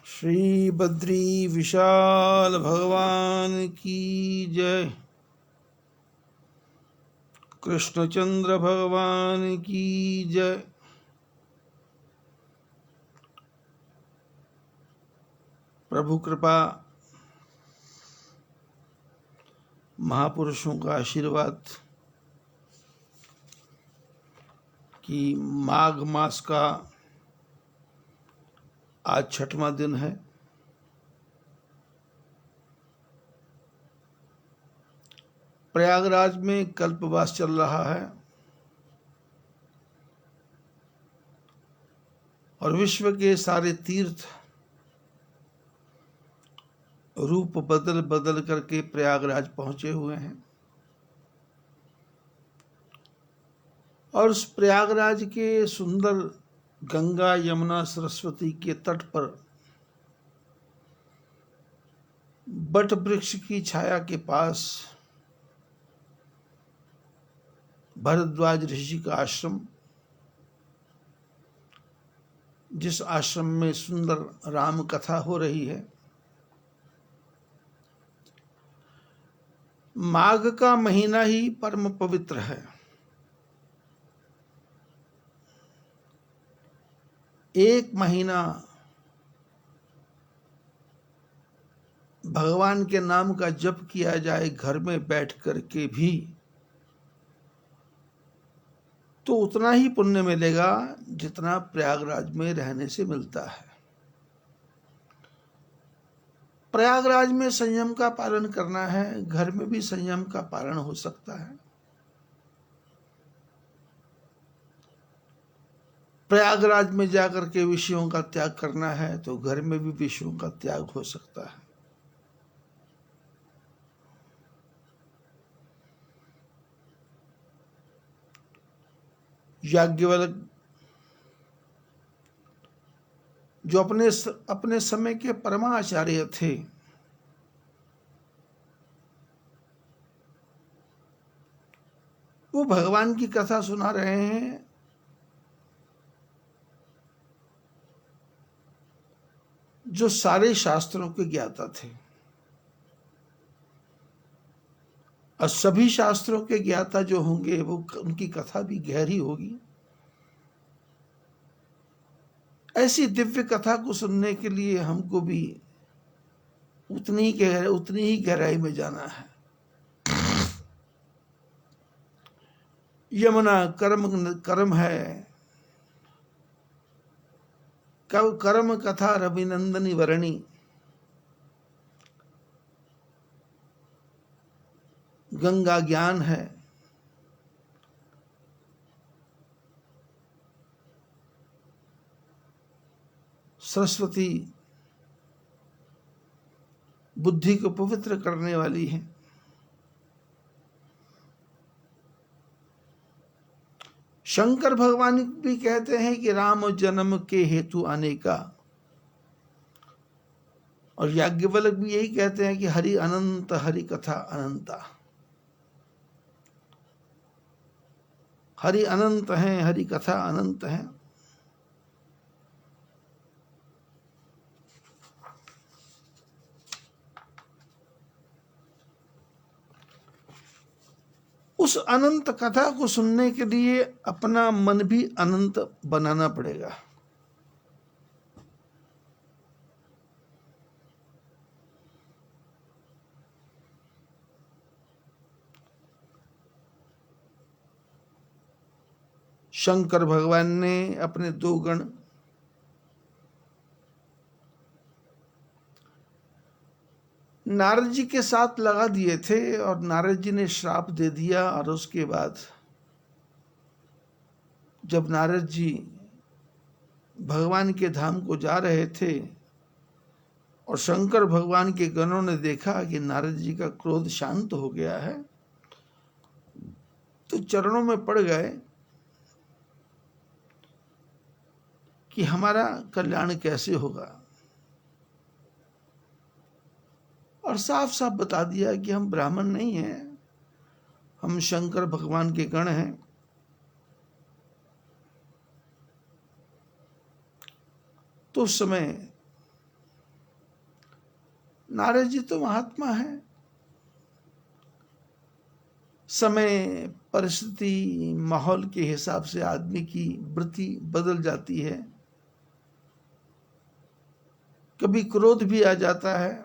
श्री बद्री विशाल भगवान की जय। कृष्णचंद्र भगवान की जय। प्रभु कृपा, महापुरुषों का आशीर्वाद कि माघ मास का आज 6वां दिन है। प्रयागराज में कल्पवास चल रहा है और विश्व के सारे तीर्थ रूप बदल बदल करके प्रयागराज पहुंचे हुए हैं और उस प्रयागराज के सुंदर गंगा यमुना सरस्वती के तट पर बट वृक्ष की छाया के पास भरद्वाज ऋषि का आश्रम, जिस आश्रम में सुंदर राम कथा हो रही है। माघ का महीना ही परम पवित्र है। एक महीना भगवान के नाम का जप किया जाए घर में बैठ करके भी तो उतना ही पुण्य मिलेगा जितना प्रयागराज में रहने से मिलता है। प्रयागराज में संयम का पालन करना है, घर में भी संयम का पालन हो सकता है। प्रयागराज में जाकर के विषयों का त्याग करना है तो घर में भी विषयों का त्याग हो सकता है। याज्ञवल्क्य जो अपने समय के परमाचार्य थे, वो भगवान की कथा सुना रहे हैं। जो सारे शास्त्रों के ज्ञाता थे और सभी शास्त्रों के ज्ञाता जो होंगे वो उनकी कथा भी गहरी होगी। ऐसी दिव्य कथा को सुनने के लिए हमको भी उतनी ही गहराई में जाना है। यमुना कर्म है, कर्म कथा रविनंदनी वरणी। गंगा ज्ञान है, सरस्वती बुद्धि को पवित्र करने वाली है। शंकर भगवान भी कहते हैं कि राम जन्म के हेतु आने का, और याज्ञवल्क्य भी यही कहते हैं कि हरि अनंत हरि कथा अनंता। हरि अनंत हैं, हरि कथा अनंत है। उस अनंत कथा को सुनने के लिए अपना मन भी अनंत बनाना पड़ेगा। शंकर भगवान ने अपने 2 गण नारद जी के साथ लगा दिए थे और नारद जी ने श्राप दे दिया। और उसके बाद जब नारद जी भगवान के धाम को जा रहे थे और शंकर भगवान के गणों ने देखा कि नारद जी का क्रोध शांत हो गया है, तो चरणों में पड़ गए कि हमारा कल्याण कैसे होगा। और साफ साफ बता दिया कि हम ब्राह्मण नहीं हैं, हम शंकर भगवान के गण हैं। तो उस समय नारद जी तो महात्मा है। समय, परिस्थिति, माहौल के हिसाब से आदमी की वृत्ति बदल जाती है। कभी क्रोध भी आ जाता है,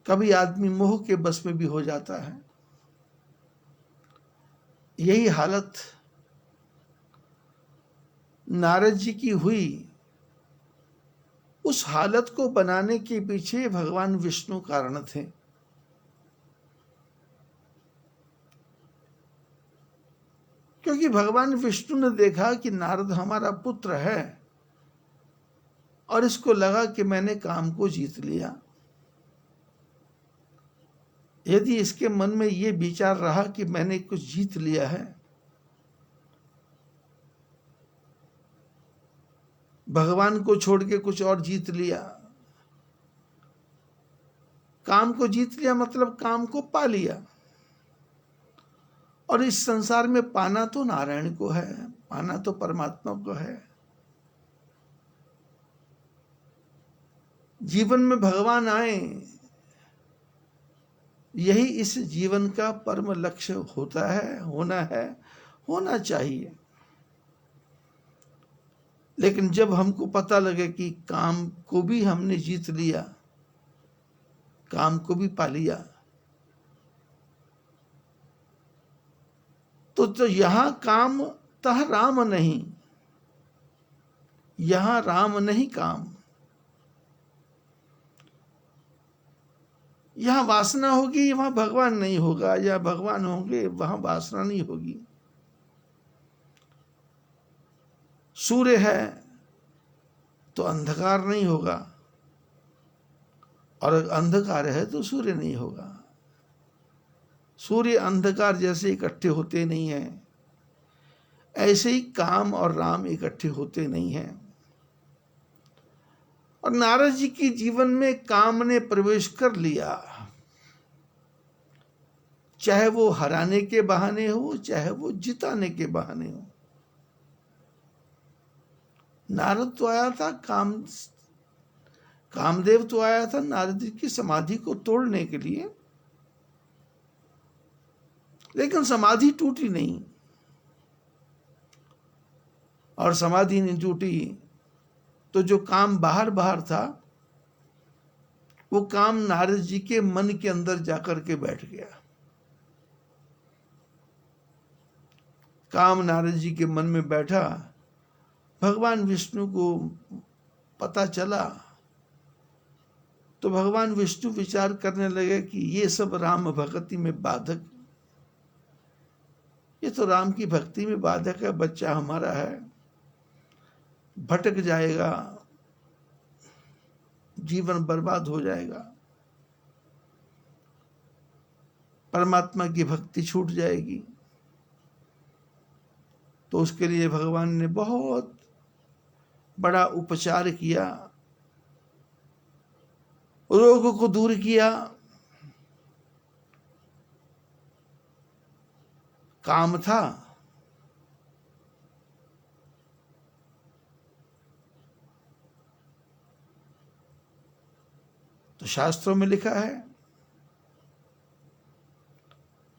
कभी आदमी मोह के बस में भी हो जाता है। यही हालत नारद जी की हुई। उस हालत को बनाने के पीछे भगवान विष्णु कारण थे। क्योंकि भगवान विष्णु ने देखा कि नारद हमारा पुत्र है और इसको लगा कि मैंने काम को जीत लिया। यदि इसके मन में ये विचार रहा कि मैंने कुछ जीत लिया है, भगवान को छोड़ के कुछ और जीत लिया, काम को जीत लिया मतलब काम को पा लिया। और इस संसार में पाना तो नारायण को है, पाना तो परमात्मा को है। जीवन में भगवान आए, यही इस जीवन का परम लक्ष्य होता है, होना चाहिए। लेकिन जब हमको पता लगे कि काम को भी हमने जीत लिया, काम को भी पा लिया, तो यहां काम तह राम नहीं, यहां राम नहीं काम। यहां वासना होगी, वहां भगवान नहीं होगा, या भगवान होंगे वहां वासना नहीं होगी। सूर्य है तो अंधकार नहीं होगा, और अंधकार है तो सूर्य नहीं होगा। सूर्य अंधकार जैसे इकट्ठे होते नहीं हैं, ऐसे ही काम और राम इकट्ठे होते नहीं हैं। और नारद जी के जीवन में काम ने प्रवेश कर लिया, चाहे वो हराने के बहाने हो, चाहे वो जिताने के बहाने हो। नारद तो आया था, कामदेव तो आया था नारद जी की समाधि को तोड़ने के लिए, लेकिन समाधि टूटी नहीं। और समाधि नहीं टूटी तो जो काम बाहर बाहर था, वो काम नारद जी के मन के अंदर जाकर के बैठ गया। काम नारद जी के मन में बैठा, भगवान विष्णु को पता चला, तो भगवान विष्णु विचार करने लगे कि ये सब राम भक्ति में बाधक, ये तो राम की भक्ति में बाधक है, बच्चा हमारा है, भटक जाएगा, जीवन बर्बाद हो जाएगा, परमात्मा की भक्ति छूट जाएगी। तो उसके लिए भगवान ने बहुत बड़ा उपचार किया, रोग को दूर किया। काम था, तो शास्त्रों में लिखा है,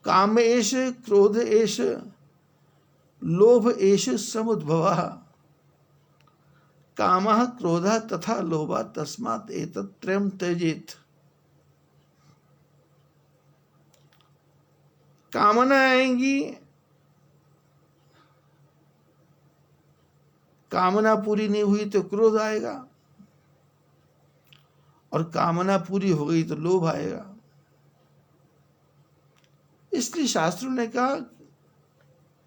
काम एष क्रोध एष लोभ एष समुद्भवः, कामः क्रोधः तथा लोभः तस्मात् एतत् त्रयं त्यजेत्। कामना आएंगी, कामना पूरी नहीं हुई तो क्रोध आएगा, और कामना पूरी हो गई तो लोभ आएगा। इसलिए शास्त्रों ने कहा,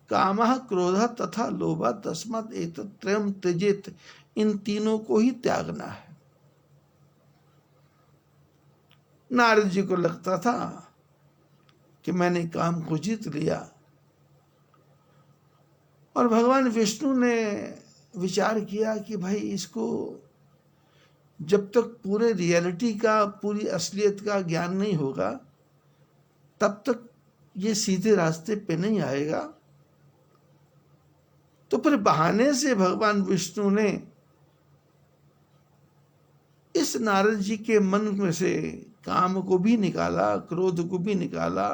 कामः क्रोधः तथा लोभः तस्मात् एतत् त्रयं त्यजेत्, इन तीनों को ही त्यागना है। नारद जी को लगता था कि मैंने काम को जीत लिया, और भगवान विष्णु ने विचार किया कि भाई इसको जब तक पूरे रियलिटी का, पूरी असलियत का ज्ञान नहीं होगा, तब तक ये सीधे रास्ते पे नहीं आएगा। तो फिर बहाने से भगवान विष्णु ने इस नारद जी के मन में से काम को भी निकाला, क्रोध को भी निकाला,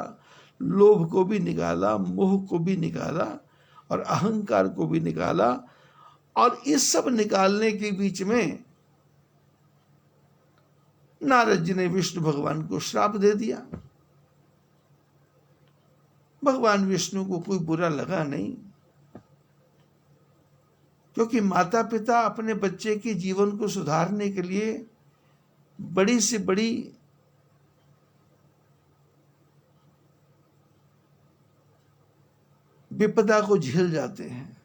लोभ को भी निकाला, मोह को भी निकाला और अहंकार को भी निकाला। और इस सब निकालने के बीच में नारद जी ने विष्णु भगवान को श्राप दे दिया। भगवान विष्णु को कोई बुरा लगा नहीं, क्योंकि माता पिता अपने बच्चे के जीवन को सुधारने के लिए बड़ी से बड़ी विपदा को झेल जाते हैं।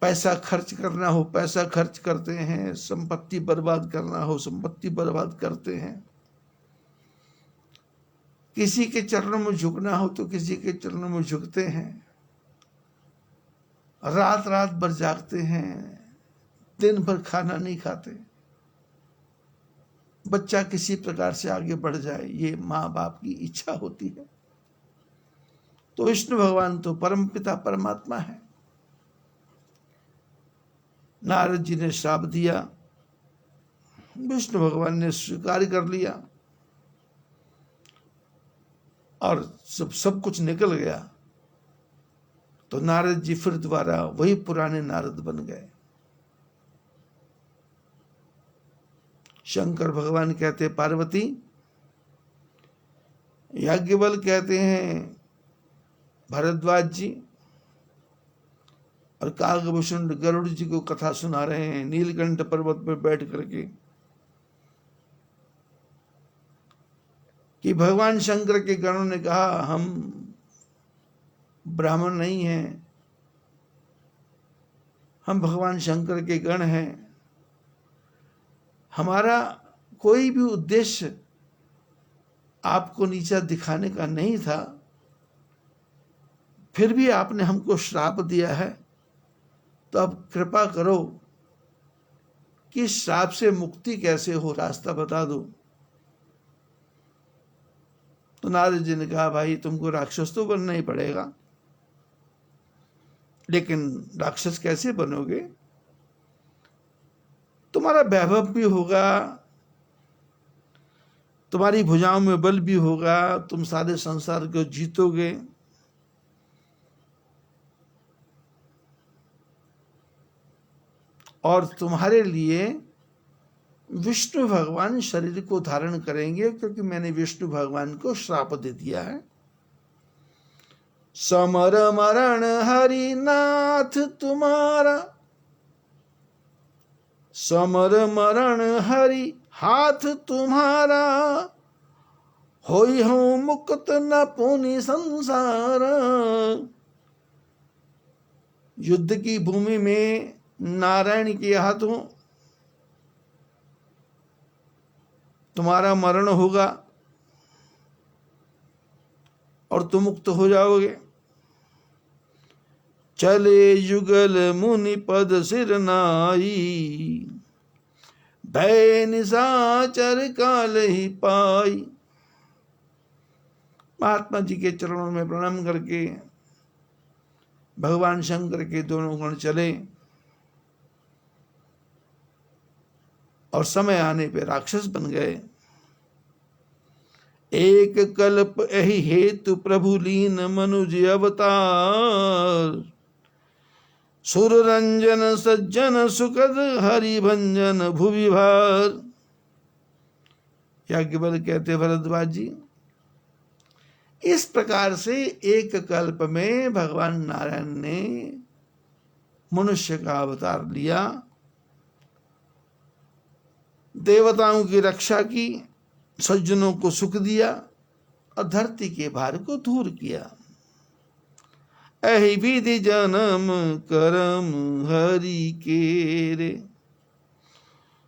पैसा खर्च करना हो पैसा खर्च करते हैं, संपत्ति बर्बाद करना हो संपत्ति बर्बाद करते हैं, किसी के चरणों में झुकना हो तो किसी के चरणों में झुकते हैं, रात रात भर जागते हैं, दिन भर खाना नहीं खाते। बच्चा किसी प्रकार से आगे बढ़ जाए, ये माँ बाप की इच्छा होती है। तो विष्णु भगवान तो परम पिता परमात्मा है। नारद जी ने श्राप दिया, विष्णु भगवान ने स्वीकार कर लिया और सब कुछ निकल गया। तो नारद जी फिर दोबारा वही पुराने नारद बन गए। शंकर भगवान कहते पार्वती, याज्ञवल कहते हैं भरद्वाज जी, और कागभूषण गरुड़ जी को कथा सुना रहे हैं नीलकंठ पर्वत पर बैठ करके कि भगवान शंकर के गणों ने कहा हम ब्राह्मण नहीं हैं, हम भगवान शंकर के गण हैं, हमारा कोई भी उद्देश्य आपको नीचा दिखाने का नहीं था, फिर भी आपने हमको श्राप दिया है, तो अब कृपा करो कि श्राप से मुक्ति कैसे हो, रास्ता बता दो। तो नारद जी ने कहा भाई तुमको राक्षस तो बनना ही पड़ेगा, लेकिन राक्षस कैसे बनोगे? तुम्हारा वैभव भी होगा, तुम्हारी भुजाओं में बल भी होगा, तुम सारे संसार को जीतोगे, और तुम्हारे लिए विष्णु भगवान शरीर को धारण करेंगे, क्योंकि मैंने विष्णु भगवान को श्राप दे दिया है। समर मरण हरि नाथ तुम्हारा, समर मरण हरि हाथ तुम्हारा, होई हो मुक्त न पुनि संसार। युद्ध की भूमि में नारायण के हाथों तुम्हारा मरण होगा और तुम मुक्त हो जाओगे। चले युगल मुनि पद सिर नाई, भय निशाचर काल ही पाई। महात्मा जी के चरणों में प्रणाम करके भगवान शंकर के दोनों गण चले और समय आने पे राक्षस बन गए। एक कल्प यही हेतु प्रभु लीन मनुज अवतार, सुर रंजन सज्जन सुखद हरि भंजन भुवि भार। याज्ञवल कहते भरद्वाज जी, इस प्रकार से एक कल्प में भगवान नारायण ने मनुष्य का अवतार लिया, देवताओं की रक्षा की, सज्जनों को सुख दिया और धरती के भार को दूर किया। एहि विधि जन्म करम हरि के रे,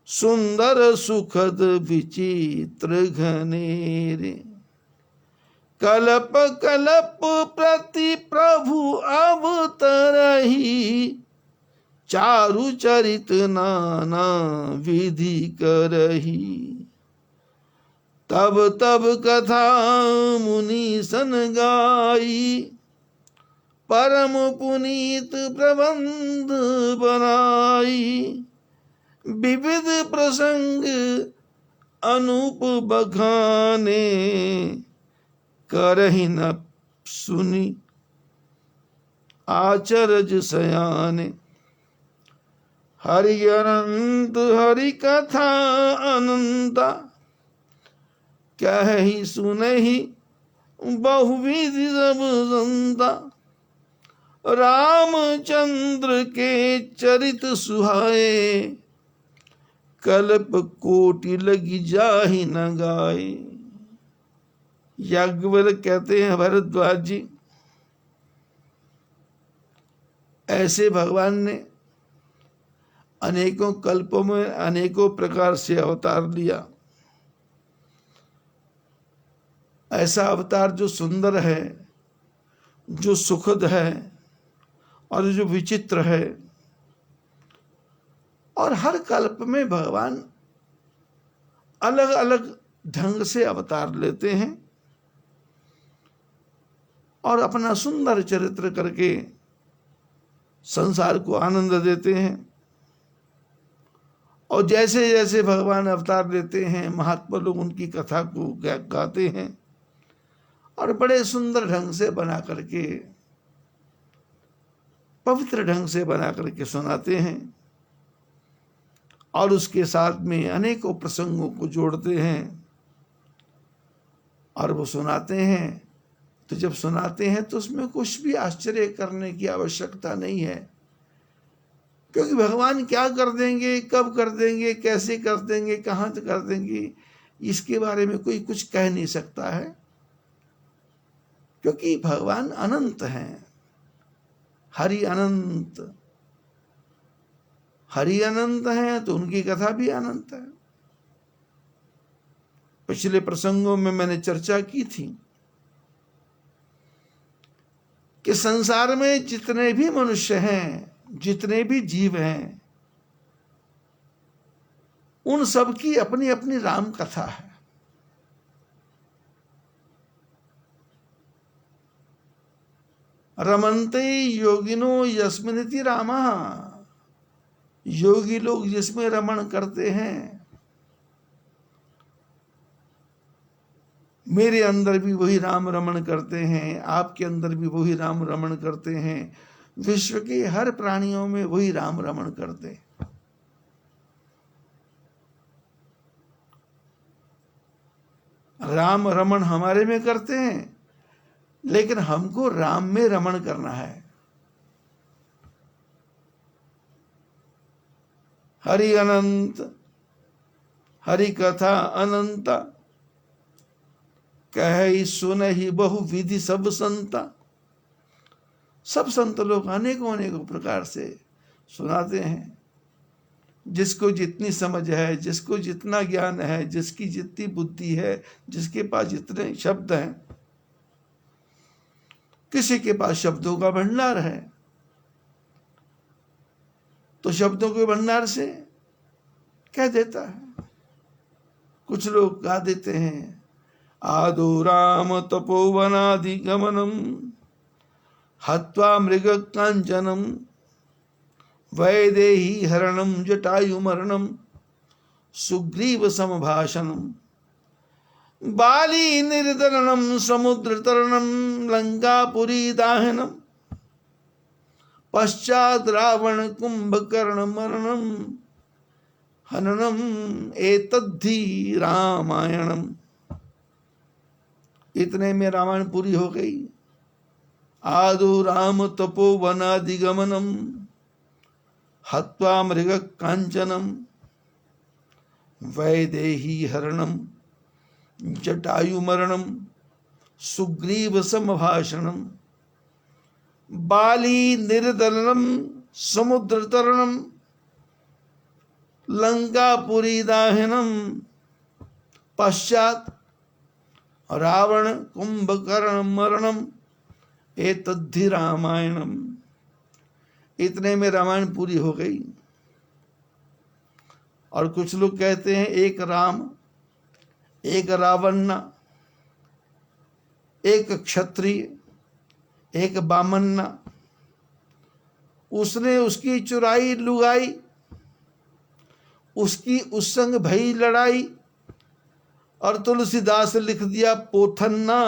सुंदर सुखद विचित्र घनेरे। कल्प कल्प प्रति प्रभु अवतरहि, चारु चरित नाना विधि करही। तब तब कथा मुनि सन गाई, परम पुनीत प्रबंध बनाई, विविध प्रसंग अनूप बखाने, करहि न सुनी आचरज सयाने। हरि अनंत हरि कथा अनंता, कहि सुनहि बहुविधि सब संता। रामचंद्र के चरित सुहाए, कल्प कोटि लगी जाहि न गाए। याज्ञवल्क्य कहते हैं भरद्वाज जी, ऐसे भगवान ने अनेकों कल्पों में अनेकों प्रकार से अवतार लिया। ऐसा अवतार जो सुंदर है, जो सुखद है और जो विचित्र है, और हर कल्प में भगवान अलग अलग ढंग से अवतार लेते हैं और अपना सुंदर चरित्र करके संसार को आनंद देते हैं। और जैसे जैसे भगवान अवतार लेते हैं, महात्मा लोग उनकी कथा को गाते हैं और बड़े सुंदर ढंग से बना करके, पवित्र ढंग से बना करके सुनाते हैं और उसके साथ में अनेकों प्रसंगों को जोड़ते हैं और वो सुनाते हैं। तो जब सुनाते हैं तो उसमें कुछ भी आश्चर्य करने की आवश्यकता नहीं है, क्योंकि भगवान क्या कर देंगे, कब कर देंगे, कैसे कर देंगे, कहाँ से कर देंगे, इसके बारे में कोई कुछ कह नहीं सकता है, क्योंकि भगवान अनंत हैं। हरि अनंत, हरि अनंत हैं तो उनकी कथा भी अनंत है। पिछले प्रसंगों में मैंने चर्चा की थी कि संसार में जितने भी मनुष्य हैं, जितने भी जीव हैं, उन सब की अपनी अपनी राम कथा है। रमन्ते योगिनो यस्मिनिति रामः, योगी लोग जिसमें रमण करते हैं, मेरे अंदर भी वही राम रमण करते हैं, आपके अंदर भी वही राम रमण करते हैं, विश्व के हर प्राणियों में वही राम रमण करते हैं। राम रमण हमारे में करते हैं, लेकिन हमको राम में रमण करना है। हरि अनंत हरि कथा अनंता, कहि सुनहि बहु विधि सब संता। सब संत लोग अनेकों अनेकों प्रकार से सुनाते हैं। जिसको जितनी समझ है, जिसको जितना ज्ञान है, जिसकी जितनी बुद्धि है, जिसके पास जितने शब्द हैं, किसी के पास शब्दों का भंडार है तो शब्दों के भंडार से कह देता है। कुछ लोग गा देते हैं, आदो राम तपोवनादि गमनम, हत्वा मृग कांचनम, वैदेही हरणम जटायु मरणम, सुग्रीव समभाषणम, बाली निर्दरणम समुद्र तरणम, लंकापुरी दाहनम, पश्चात रावण कुंभकर्ण मरणम, हननम एतद्धि रामायणम। इतने में रामायण पूरी हो गई। आदो राम तपोवनादिगमनम, हत्वा मृग कांचनम, वैदेही हरणम जटायु मरणम, सुग्रीव समभाषणम, बाली निर्दलनम समुद्र तरणम, लंकापुरी दाहनम, पश्चात रावण कुंभकर्ण मरणम, एतद्धि रामायणम। इतने में रामायण पूरी हो गई। और कुछ लोग कहते हैं एक राम, एक रावण, एक क्षत्रिय, एक बामन्ना, उसने उसकी चुराई लुगाई, उसकी उस संग भई लड़ाई। और तुलसीदास लिख दिया पोथन्ना,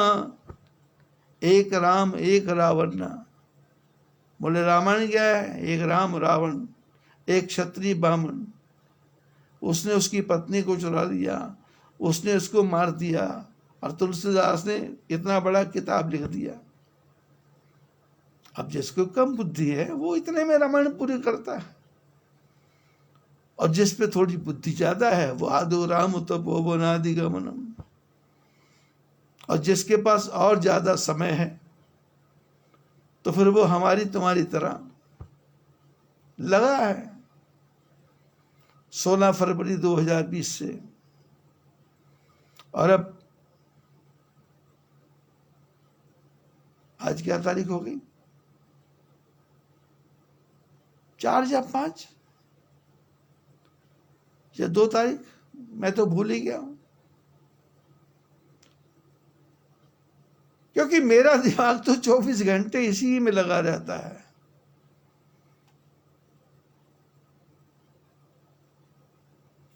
एक राम एक रावण ना। बोले रामायण क्या है? एक राम रावण, एक क्षत्रिय ब्राह्मण। उसने उसकी पत्नी को चुरा लिया, उसने उसको मार दिया, और तुलसीदास ने इतना बड़ा किताब लिख दिया। अब जिसको कम बुद्धि है वो इतने में रामायण पूरी करता है, और जिस पे थोड़ी बुद्धि ज्यादा है वो आदो राम तपोवन आदि गमनम। और जिसके पास और ज्यादा समय है तो फिर वो हमारी तुम्हारी तरह लगा है 16 फरवरी 2020 से। और अब आज क्या तारीख हो गई? 4 या 5 या 2 तारीख, मैं तो भूल ही गया हूं, क्योंकि मेरा दिमाग तो 24 घंटे इसी में लगा रहता है।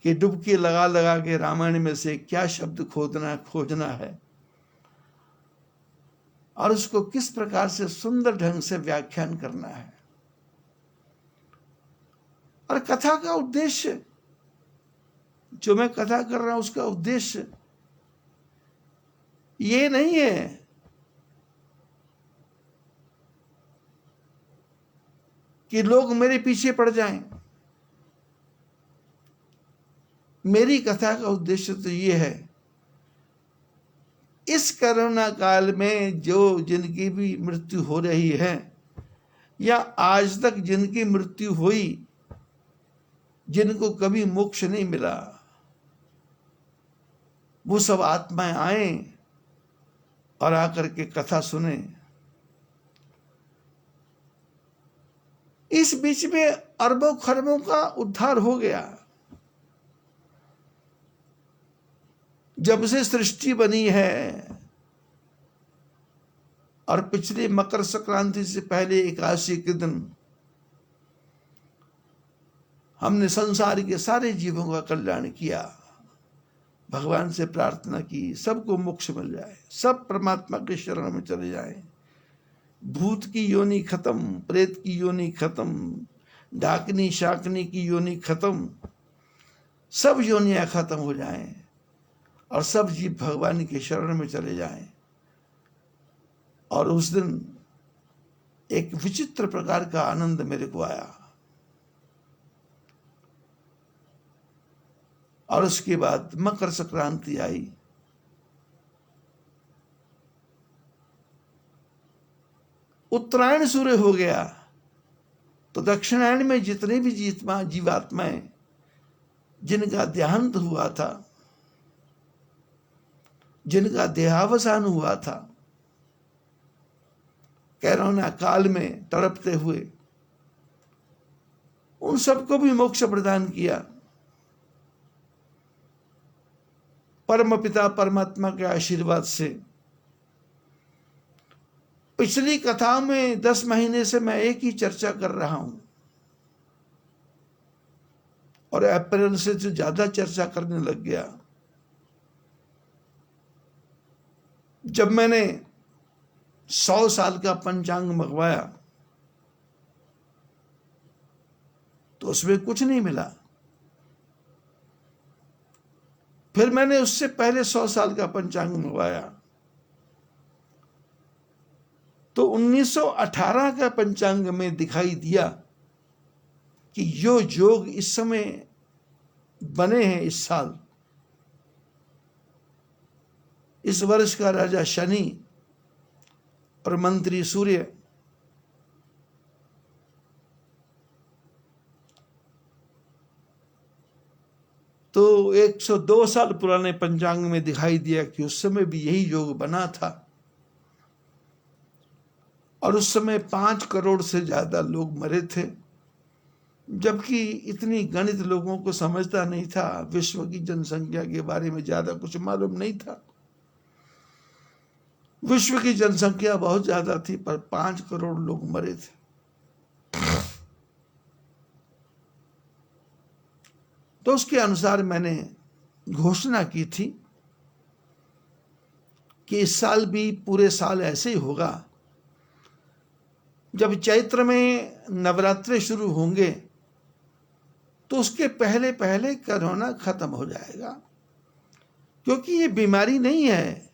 कि डुबकी लगा लगा के रामायण में से क्या शब्द खोजना है, और उसको किस प्रकार से सुंदर ढंग से व्याख्यान करना है। और कथा का उद्देश्य, जो मैं कथा कर रहा हूं उसका उद्देश्य ये नहीं है कि लोग मेरे पीछे पड़ जाएं। मेरी कथा का उद्देश्य तो ये है, इस कोरोना काल में जो जिनकी भी मृत्यु हो रही है, या आज तक जिनकी मृत्यु हुई, जिनको कभी मोक्ष नहीं मिला, वो सब आत्माएं आए और आकर के कथा सुने। इस बीच में अरबों खरबों का उद्धार हो गया। जब से सृष्टि बनी है, और पिछले मकर संक्रांति से पहले 81 के दिन हमने संसार के सारे जीवों का कल्याण किया, भगवान से प्रार्थना की सबको मोक्ष मिल जाए, सब परमात्मा के शरण में चले जाएं। भूत की योनि खत्म, प्रेत की योनि खत्म, डाकनी शाकनी की योनि खत्म, सब योनियां खत्म हो जाएं और सब जीव भगवान के शरण में चले जाएं। और उस दिन एक विचित्र प्रकार का आनंद मेरे को आया। और उसके बाद मकर संक्रांति आई, उत्तरायण सूर्य हो गया, तो दक्षिणायन में जितने भी जीवात्माएं जिनका देहांत हुआ था, जिनका देहावसान हुआ था कोरोना काल में तड़पते हुए, उन सबको भी मोक्ष प्रदान किया। परम पिता परमात्मा के आशीर्वाद से पिछली कथा में 10 महीने से मैं एक ही चर्चा कर रहा हूं, और अप्रैल से जो ज्यादा चर्चा करने लग गया। जब मैंने 100 साल का पंचांग मंगवाया तो उसमें कुछ नहीं मिला। फिर मैंने उससे पहले 100 साल का पंचांग मंगवाया तो 1918 का पंचांग में दिखाई दिया कि जो योग इस समय बने हैं, इस साल, इस वर्ष का राजा शनि और मंत्री सूर्य, तो 102 साल पुराने पंचांग में दिखाई दिया कि उस समय भी यही योग बना था। और उस समय 5 करोड़ से ज्यादा लोग मरे थे, जबकि इतनी गणित लोगों को समझता नहीं था, विश्व की जनसंख्या के बारे में ज्यादा कुछ मालूम नहीं था। विश्व की जनसंख्या बहुत ज्यादा थी पर 5 करोड़ लोग मरे थे। तो उसके अनुसार मैंने घोषणा की थी कि इस साल भी पूरे साल ऐसे ही होगा। जब चैत्र में नवरात्रे शुरू होंगे तो उसके पहले पहले कोरोना खत्म हो जाएगा, क्योंकि ये बीमारी नहीं है,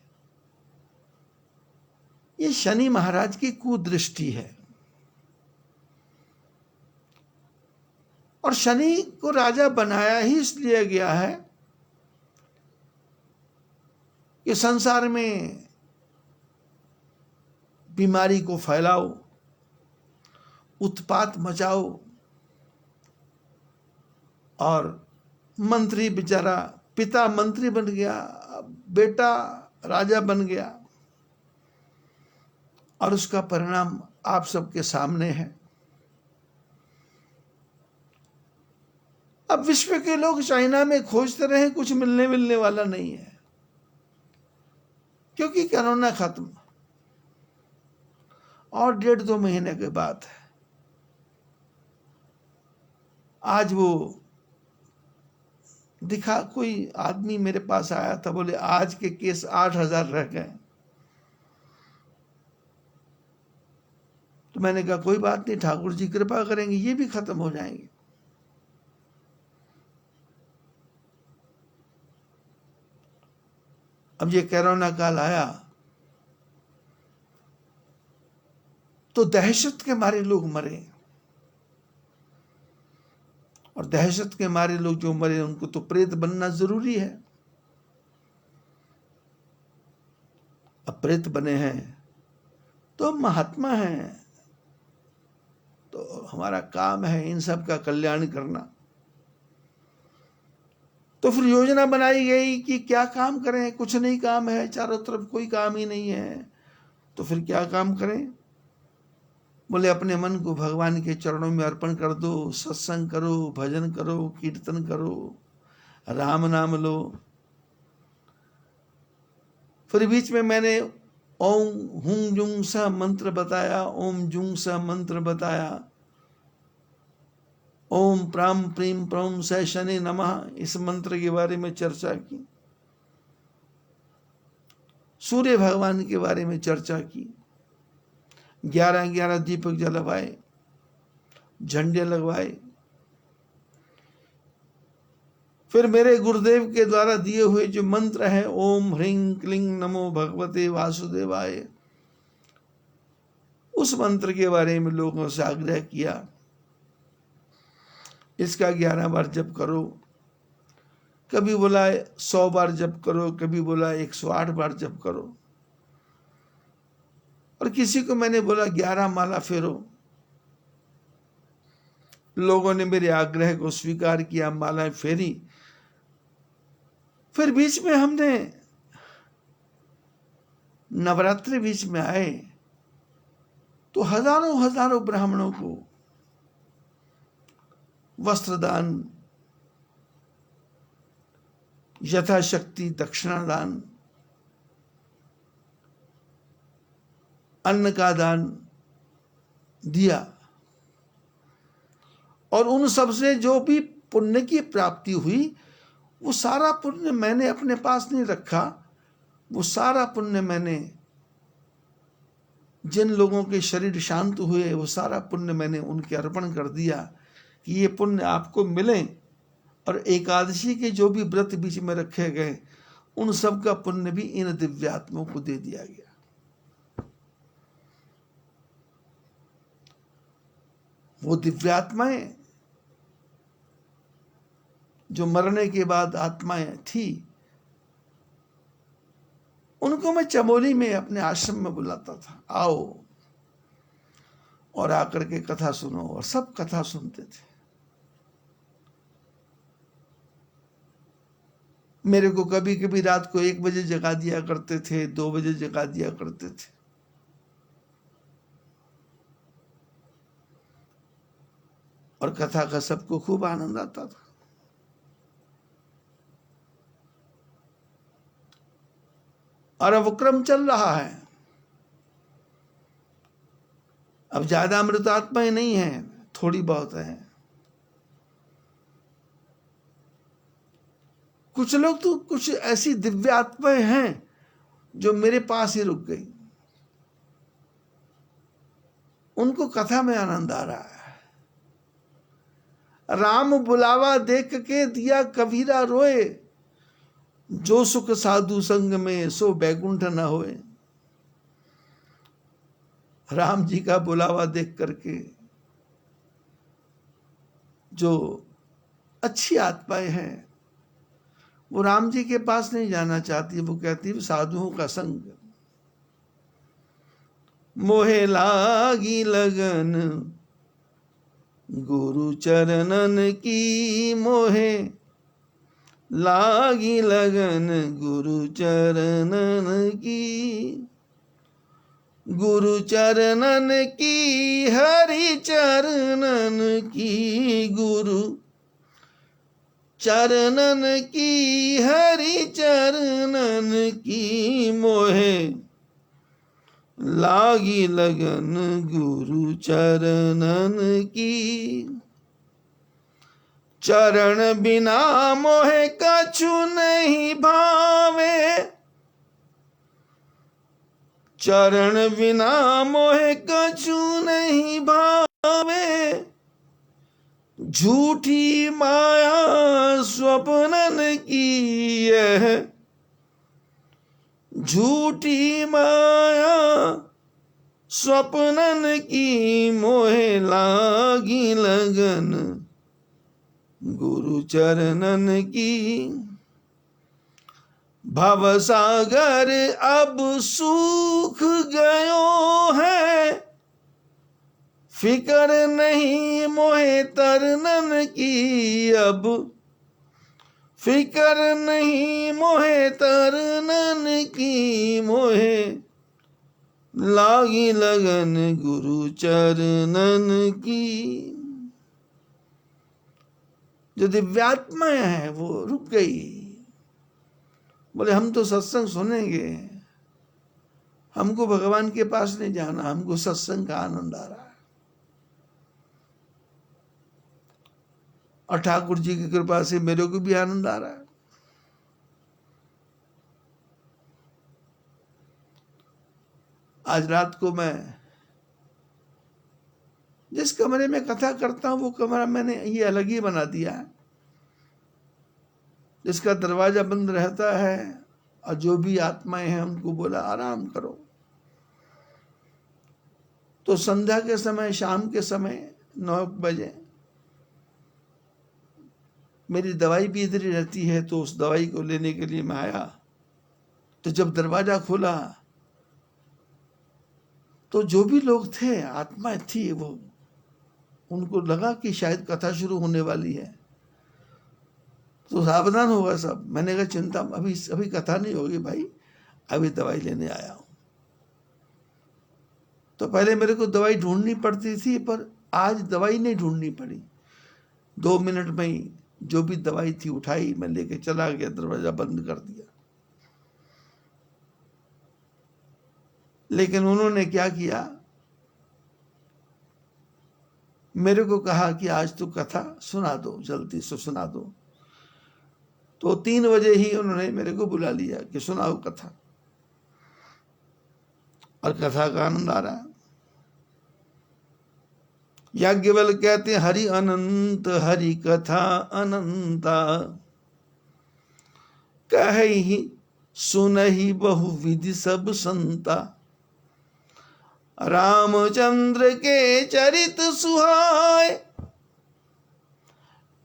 ये शनि महाराज की कुदृष्टि है। और शनि को राजा बनाया ही इसलिए गया है कि संसार में बीमारी को फैलाओ, उत्पात मचाओ। और मंत्री बेचारा, पिता मंत्री बन गया, बेटा राजा बन गया, और उसका परिणाम आप सबके सामने है। अब विश्व के लोग चाइना में खोजते रहे, कुछ मिलने वाला नहीं है, क्योंकि कोरोना खत्म और 1.5-2 महीने के बाद है। आज वो दिखा, कोई आदमी मेरे पास आया था, बोले आज के केस 8,000 रह गए। तो मैंने कहा कोई बात नहीं, ठाकुर जी कृपा करेंगे, ये भी खत्म हो जाएंगे। अब ये कोरोना काल आया तो दहशत के मारे लोग मरे, और दहशत के मारे लोग जो मरे उनको तो प्रेत बनना जरूरी है। अब प्रेत बने हैं तो महात्मा हैं, तो हमारा काम है इन सब का कल्याण करना। तो फिर योजना बनाई गई कि क्या काम करें, कुछ नहीं काम है, चारों तरफ कोई काम ही नहीं है, तो फिर क्या काम करें। बोले अपने मन को भगवान के चरणों में अर्पण कर दो, सत्संग करो, भजन करो, कीर्तन करो, राम नाम लो। फिर बीच में मैंने ओम हुं जुंग सा मंत्र बताया, ओम जुंग सा मंत्र बताया, ओम प्राम प्रीम प्रौम स शनि नमः, इस मंत्र के बारे में चर्चा की। सूर्य भगवान के बारे में चर्चा की। 11-11 दीपक जलवाए, झंडे लगवाए। फिर मेरे गुरुदेव के द्वारा दिए हुए जो मंत्र है, ओम ह्रीं क्लीं नमो भगवते वासुदेवाय, उस मंत्र के बारे में लोगों से आग्रह किया, इसका 11 बार जप करो। कभी बोला 100 बार जप करो, कभी बोला 108 बार जप करो, और किसी को मैंने बोला 11 माला फेरो। लोगों ने मेरे आग्रह को स्वीकार किया, मालाएं फेरी। फिर बीच में हमने नवरात्रि बीच में आए तो हजारों ब्राह्मणों को वस्त्र दान, यथाशक्ति दक्षिणा दान, अन्न का दान दिया। और उन सब से जो भी पुण्य की प्राप्ति हुई, वो सारा पुण्य मैंने अपने पास नहीं रखा, वो सारा पुण्य मैंने, जिन लोगों के शरीर शांत हुए, वो सारा पुण्य मैंने उनके अर्पण कर दिया कि ये पुण्य आपको मिले। और एकादशी के जो भी व्रत बीच में रखे गए, उन सब का पुण्य भी इन दिव्यात्माओं को दे दिया गया। वो दिव्यात्माएं जो मरने के बाद आत्माएं थी, उनको मैं चमोली में अपने आश्रम में बुलाता था, आओ और आकर के कथा सुनो, और सब कथा सुनते थे। मेरे को कभी कभी रात को 1 बजे जगा दिया करते थे, 2 बजे जगा दिया करते थे। और कथा का सबको खूब आनंद आता था। और अब वो क्रम चल रहा है। अब ज्यादा अमृतात्माएं नहीं है, थोड़ी बहुत है। कुछ लोग तो कुछ ऐसी दिव्य आत्माएं हैं जो मेरे पास ही रुक गई, उनको कथा में आनंद आ रहा है। राम बुलावा देख के दिया कबीरा रोए, जो सुख साधु संग में सो बैकुंठ न होए। राम जी का बुलावा देख करके जो अच्छी आत्माएं हैं वो राम जी के पास नहीं जाना चाहती, वो कहती साधुओं का संग। मोहे लागी लगन गुरु चरणन की, मोहे लागी लगन गुरु चरणन की। गुरु चरणन की हरि चरणन की, गुरु चरणन की हरि चरणन की। मोहे लागी लगन गुरु चरणन की। चरण बिना मोहे कछु नहीं भावे, चरण बिना मोहे कछु नहीं भावे। झूठी माया स्वप्नन की यह, झूठी माया स्वप्नन की। मोहे लागी लगन गुरु चरणन की। भवसागर अब सूख गयो है, फिकर नहीं मोहे तरनन की। अब फिकर नहीं मोहे तरनन की। मोहे लागी लगन गुरु चरणन की। जो दिव्यात्माएं हैं वो रुक गई, बोले हम तो सत्संग सुनेंगे, हमको भगवान के पास नहीं जाना, हमको सत्संग का आनंद आ रहा है। और ठाकुर जी की कृपा से मेरे को भी आनंद आ रहा है। आज रात को मैं जिस कमरे में कथा करता हूं वो कमरा मैंने ये अलग ही बना दिया है, जिसका दरवाजा बंद रहता है, और जो भी आत्माएं हैं उनको बोला आराम करो। तो संध्या के समय, शाम के समय 9 बजे मेरी दवाई भी इधर ही रहती है, तो उस दवाई को लेने के लिए मैं आया। तो जब दरवाजा खोला तो जो भी लोग थे, आत्माएं थी, वो उनको लगा कि शायद कथा शुरू होने वाली है, तो सावधान होगा सब। मैंने कहा चिंता, अभी कथा नहीं होगी भाई, अभी दवाई लेने आया हूं। तो पहले मेरे को दवाई ढूंढनी पड़ती थी, पर आज दवाई नहीं ढूंढनी पड़ी। 2 मिनट में ही जो भी दवाई थी उठाई, मैं लेके चला गया, दरवाजा बंद कर दिया। लेकिन उन्होंने क्या किया, मेरे को कहा कि आज तो कथा सुना दो, जल्दी से सुना दो। तो 3 बजे ही उन्होंने मेरे को बुला लिया कि सुनाओ कथा, और कथा का आनंद आ रहा है। याज्ञवल्क्य कहते हैं हरि अनंत हरि कथा अनंता, कहि सुनहि बहुविधि सब संता। रामचंद्र के चरित सुहाय,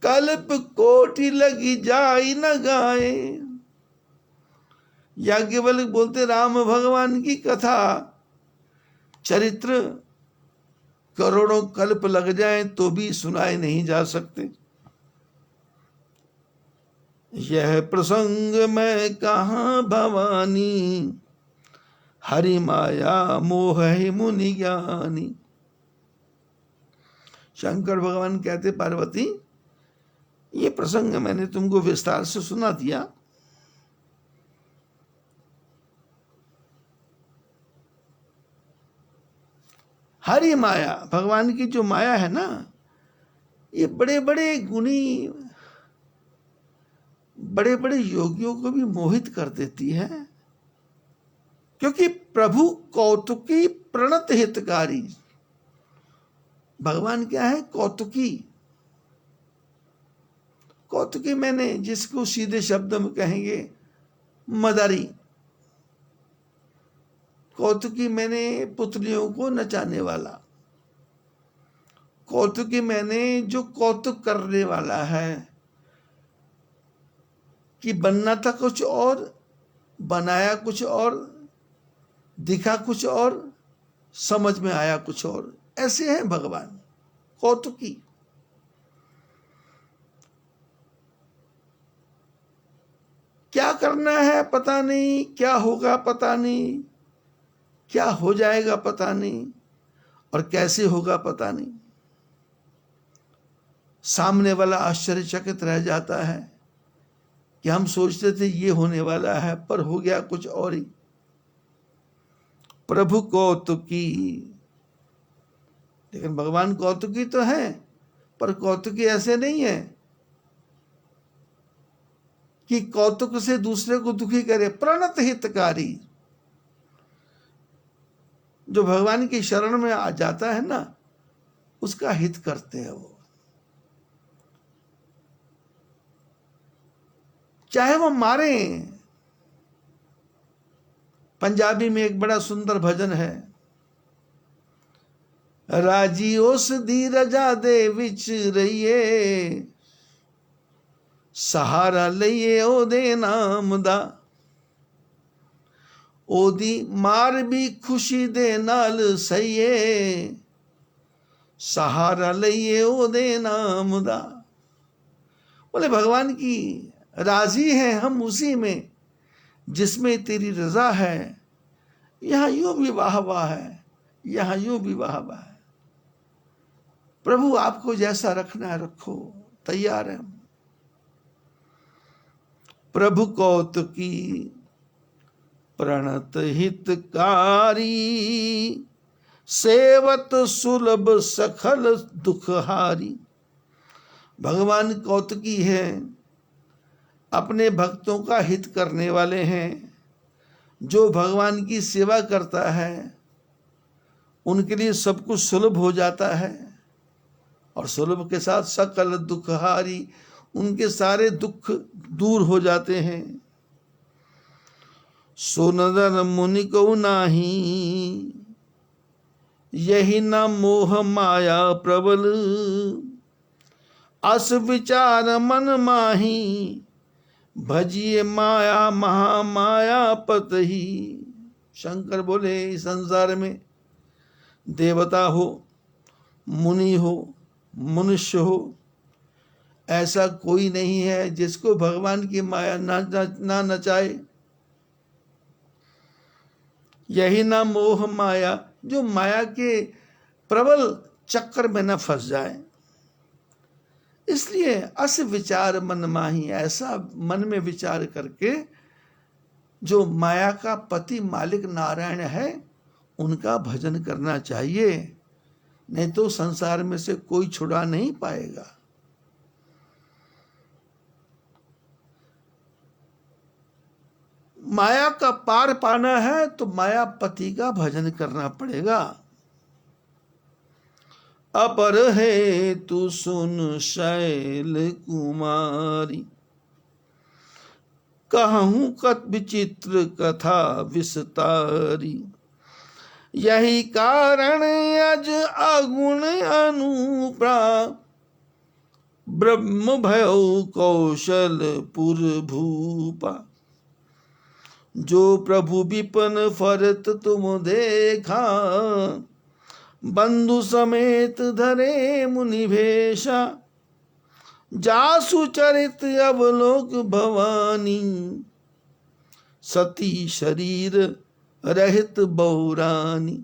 कल्प कोटि लगी जाई न गाए। याज्ञवल्क्य बोलते राम भगवान की कथा, चरित्र करोड़ों कल्प लग जाए तो भी सुनाए नहीं जा सकते। यह प्रसंग मैं कहाँ भवानी, हरि माया मोह मुनि ज्ञानी। शंकर भगवान कहते पार्वती, ये प्रसंग मैंने तुमको विस्तार से सुना दिया, हरि माया, भगवान की जो माया है ना, ये बड़े बड़े गुणी बड़े बड़े योगियों को भी मोहित कर देती है, क्योंकि प्रभु कौतुकी प्रणत हितकारी। भगवान क्या है? कौतुकी। कौतुकी मैंने जिसको सीधे शब्द में कहेंगे मदारी। कौतुकी मैंने पुतलियों को नचाने वाला। कौतुकी मैंने जो कौतुक करने वाला है कि बनना था कुछ और, बनाया कुछ और, दिखा कुछ और, समझ में आया कुछ और। ऐसे हैं भगवान कौतुकी। क्या करना है पता नहीं, क्या होगा पता नहीं, क्या हो जाएगा पता नहीं, और कैसे होगा पता नहीं। सामने वाला आश्चर्यचकित रह जाता है कि हम सोचते थे ये होने वाला है, पर हो गया कुछ और ही। प्रभु कौतुकी। लेकिन भगवान कौतुकी तो है, पर कौतुकी ऐसे नहीं है कि कौतुक से दूसरे को दुखी करे। प्रणत हितकारी। जो भगवान की शरण में आ जाता है ना, उसका हित करते हैं वो, चाहे वो मारे। पंजाबी में एक बड़ा सुंदर भजन है, राजी उस दी रजा दे विच रहिए, सहारा लइए ओदे नाम दा, ओदी मार भी खुशी दे नाल सहिए, सहारा लइए ओदे नाम दा। बोले भगवान की राजी है हम उसी में जिसमें तेरी रजा है। यहां यूं भी वाह वाह है, यहां यूं भी वाह वाह है। प्रभु आपको जैसा रखना है रखो, तैयार है। प्रभु कौतुकी प्रणत हितकारी, सेवत सुलभ सखल दुखहारी। भगवान कौतुकी है, अपने भक्तों का हित करने वाले हैं। जो भगवान की सेवा करता है उनके लिए सब कुछ सुलभ हो जाता है, और सुलभ के साथ सकल दुखहारी, उनके सारे दुख दूर हो जाते हैं। सोनदन मुनि को नाही, यही न मोह माया प्रबल, अस विचार मन माही, भजिए माया महामाया पतही। शंकर बोले इस संसार में देवता हो, मुनि हो, मनुष्य हो, ऐसा कोई नहीं है जिसको भगवान की माया ना नचाए। यही ना मोह माया, जो माया के प्रबल चक्कर में न फंस जाए। इसलिए अस विचार मन माही, ऐसा मन में विचार करके जो माया का पति मालिक नारायण है उनका भजन करना चाहिए, नहीं तो संसार में से कोई छुड़ा नहीं पाएगा। माया का पार पाना है तो मायापति का भजन करना पड़ेगा। अपर है तू सुन शैल कुमारी, कहूं कत विचित्र कथा विस्तारी, यही कारण अज अगुण अनुप्रा, ब्रह्म भयो कौशलपुर भूपा। जो प्रभु विपन फरत तुम देखा, बंधु समेत धरे मुनि भेषा, जासु चरित अवलोक भवानी, सती शरीर रहित बहुरानी।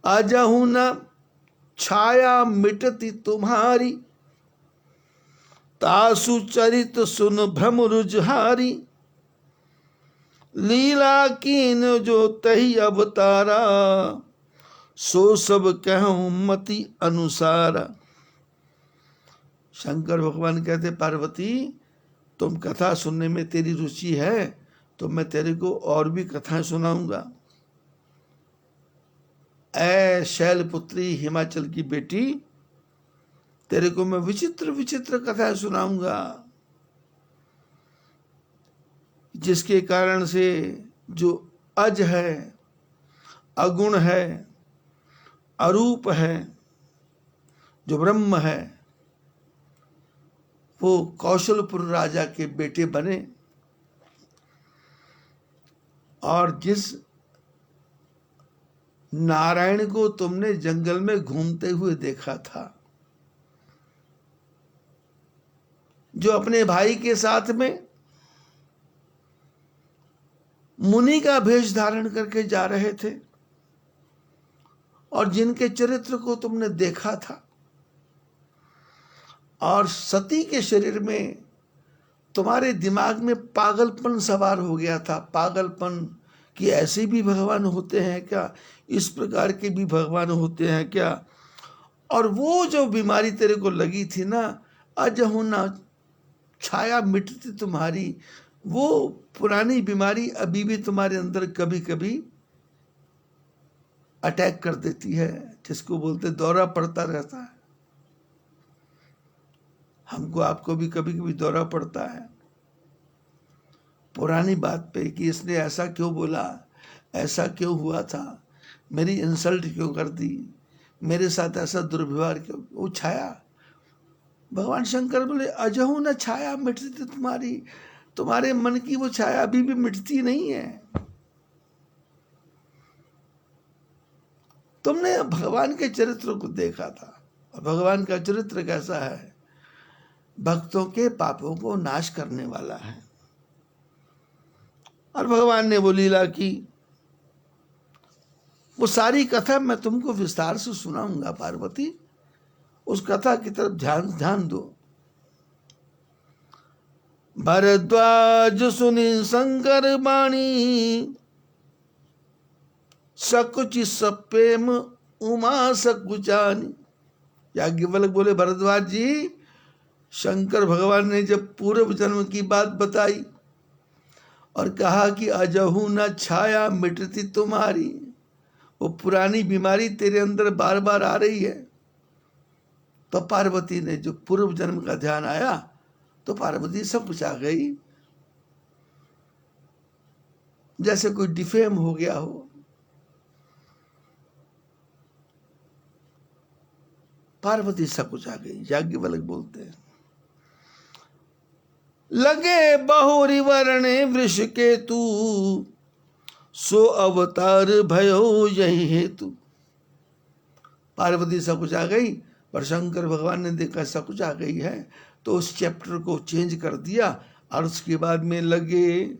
अजहु न छाया मिटती तुम्हारी, तासु चरित सुन भ्रम रुझारी, लीला कीन जो तही अवतारा, सो सब कहूं मति अनुसारा। शंकर भगवान कहते पार्वती तुम कथा सुनने में तेरी रुचि है तो मैं तेरे को और भी कथाएं सुनाऊंगा। ऐ शैलपुत्री हिमाचल की बेटी, तेरे को मैं विचित्र विचित्र कथाएं सुनाऊंगा, जिसके कारण से जो अज है, अगुण है, अरूप है, जो ब्रह्म है, वो कौशलपुर राजा के बेटे बने। और जिस नारायण को तुमने जंगल में घूमते हुए देखा था, जो अपने भाई के साथ में मुनि का भेष धारण करके जा रहे थे, और जिनके चरित्र को तुमने देखा था, और सती के शरीर में तुम्हारे दिमाग में पागलपन सवार हो गया था। पागलपन कि ऐसे भी भगवान होते हैं क्या, इस प्रकार के भी भगवान होते हैं क्या। और वो जो बीमारी तेरे को लगी थी ना, अजहु ना छाया मिटती तुम्हारी, वो पुरानी बीमारी अभी भी तुम्हारे अंदर कभी कभी अटैक कर देती है, जिसको बोलते दौरा पड़ता रहता है। हमको आपको भी कभी कभी दौरा पड़ता है पुरानी बात पे कि इसने ऐसा क्यों बोला, ऐसा क्यों हुआ था, मेरी इंसल्ट क्यों कर दी, मेरे साथ ऐसा दुर्व्यवहार क्यों। वो छाया, भगवान शंकर बोले अजहु न छाया मिटती थी तुम्हारी, तुम्हारे मन की वो छाया अभी भी मिटती नहीं है। तुमने भगवान के चरित्र को देखा था, और भगवान का चरित्र कैसा है, भक्तों के पापों को नाश करने वाला है। और भगवान ने वो लीला की, वो सारी कथा मैं तुमको विस्तार से सुनाऊंगा पार्वती, उस कथा की तरफ ध्यान दो। भरद्वाज सुनि शंकर बाणी, सकुचि सप्रेम उमा सकुचानी। याज्ञवल्क बोले भरद्वाज जी, शंकर भगवान ने जब पूर्व जन्म की बात बताई और कहा कि अजहु न छाया मिटती तुम्हारी, वो पुरानी बीमारी तेरे अंदर बार बार आ रही है, तो पार्वती ने जो पूर्व जन्म का ध्यान आया तो पार्वती सब कुछ आ गई, जैसे कोई डिफेम हो गया हो। पार्वती सब कुछ आ गई। याज्ञवल्क बोलते हैं, लगे बहुरी वर्णे वृष के तू, सो अवतार भयो यही हेतु। पार्वती सब कुछ आ गई, पर शंकर भगवान ने देखा सब कुछ आ गई है, तो उस चैप्टर को चेंज कर दिया, और उसके बाद में लगे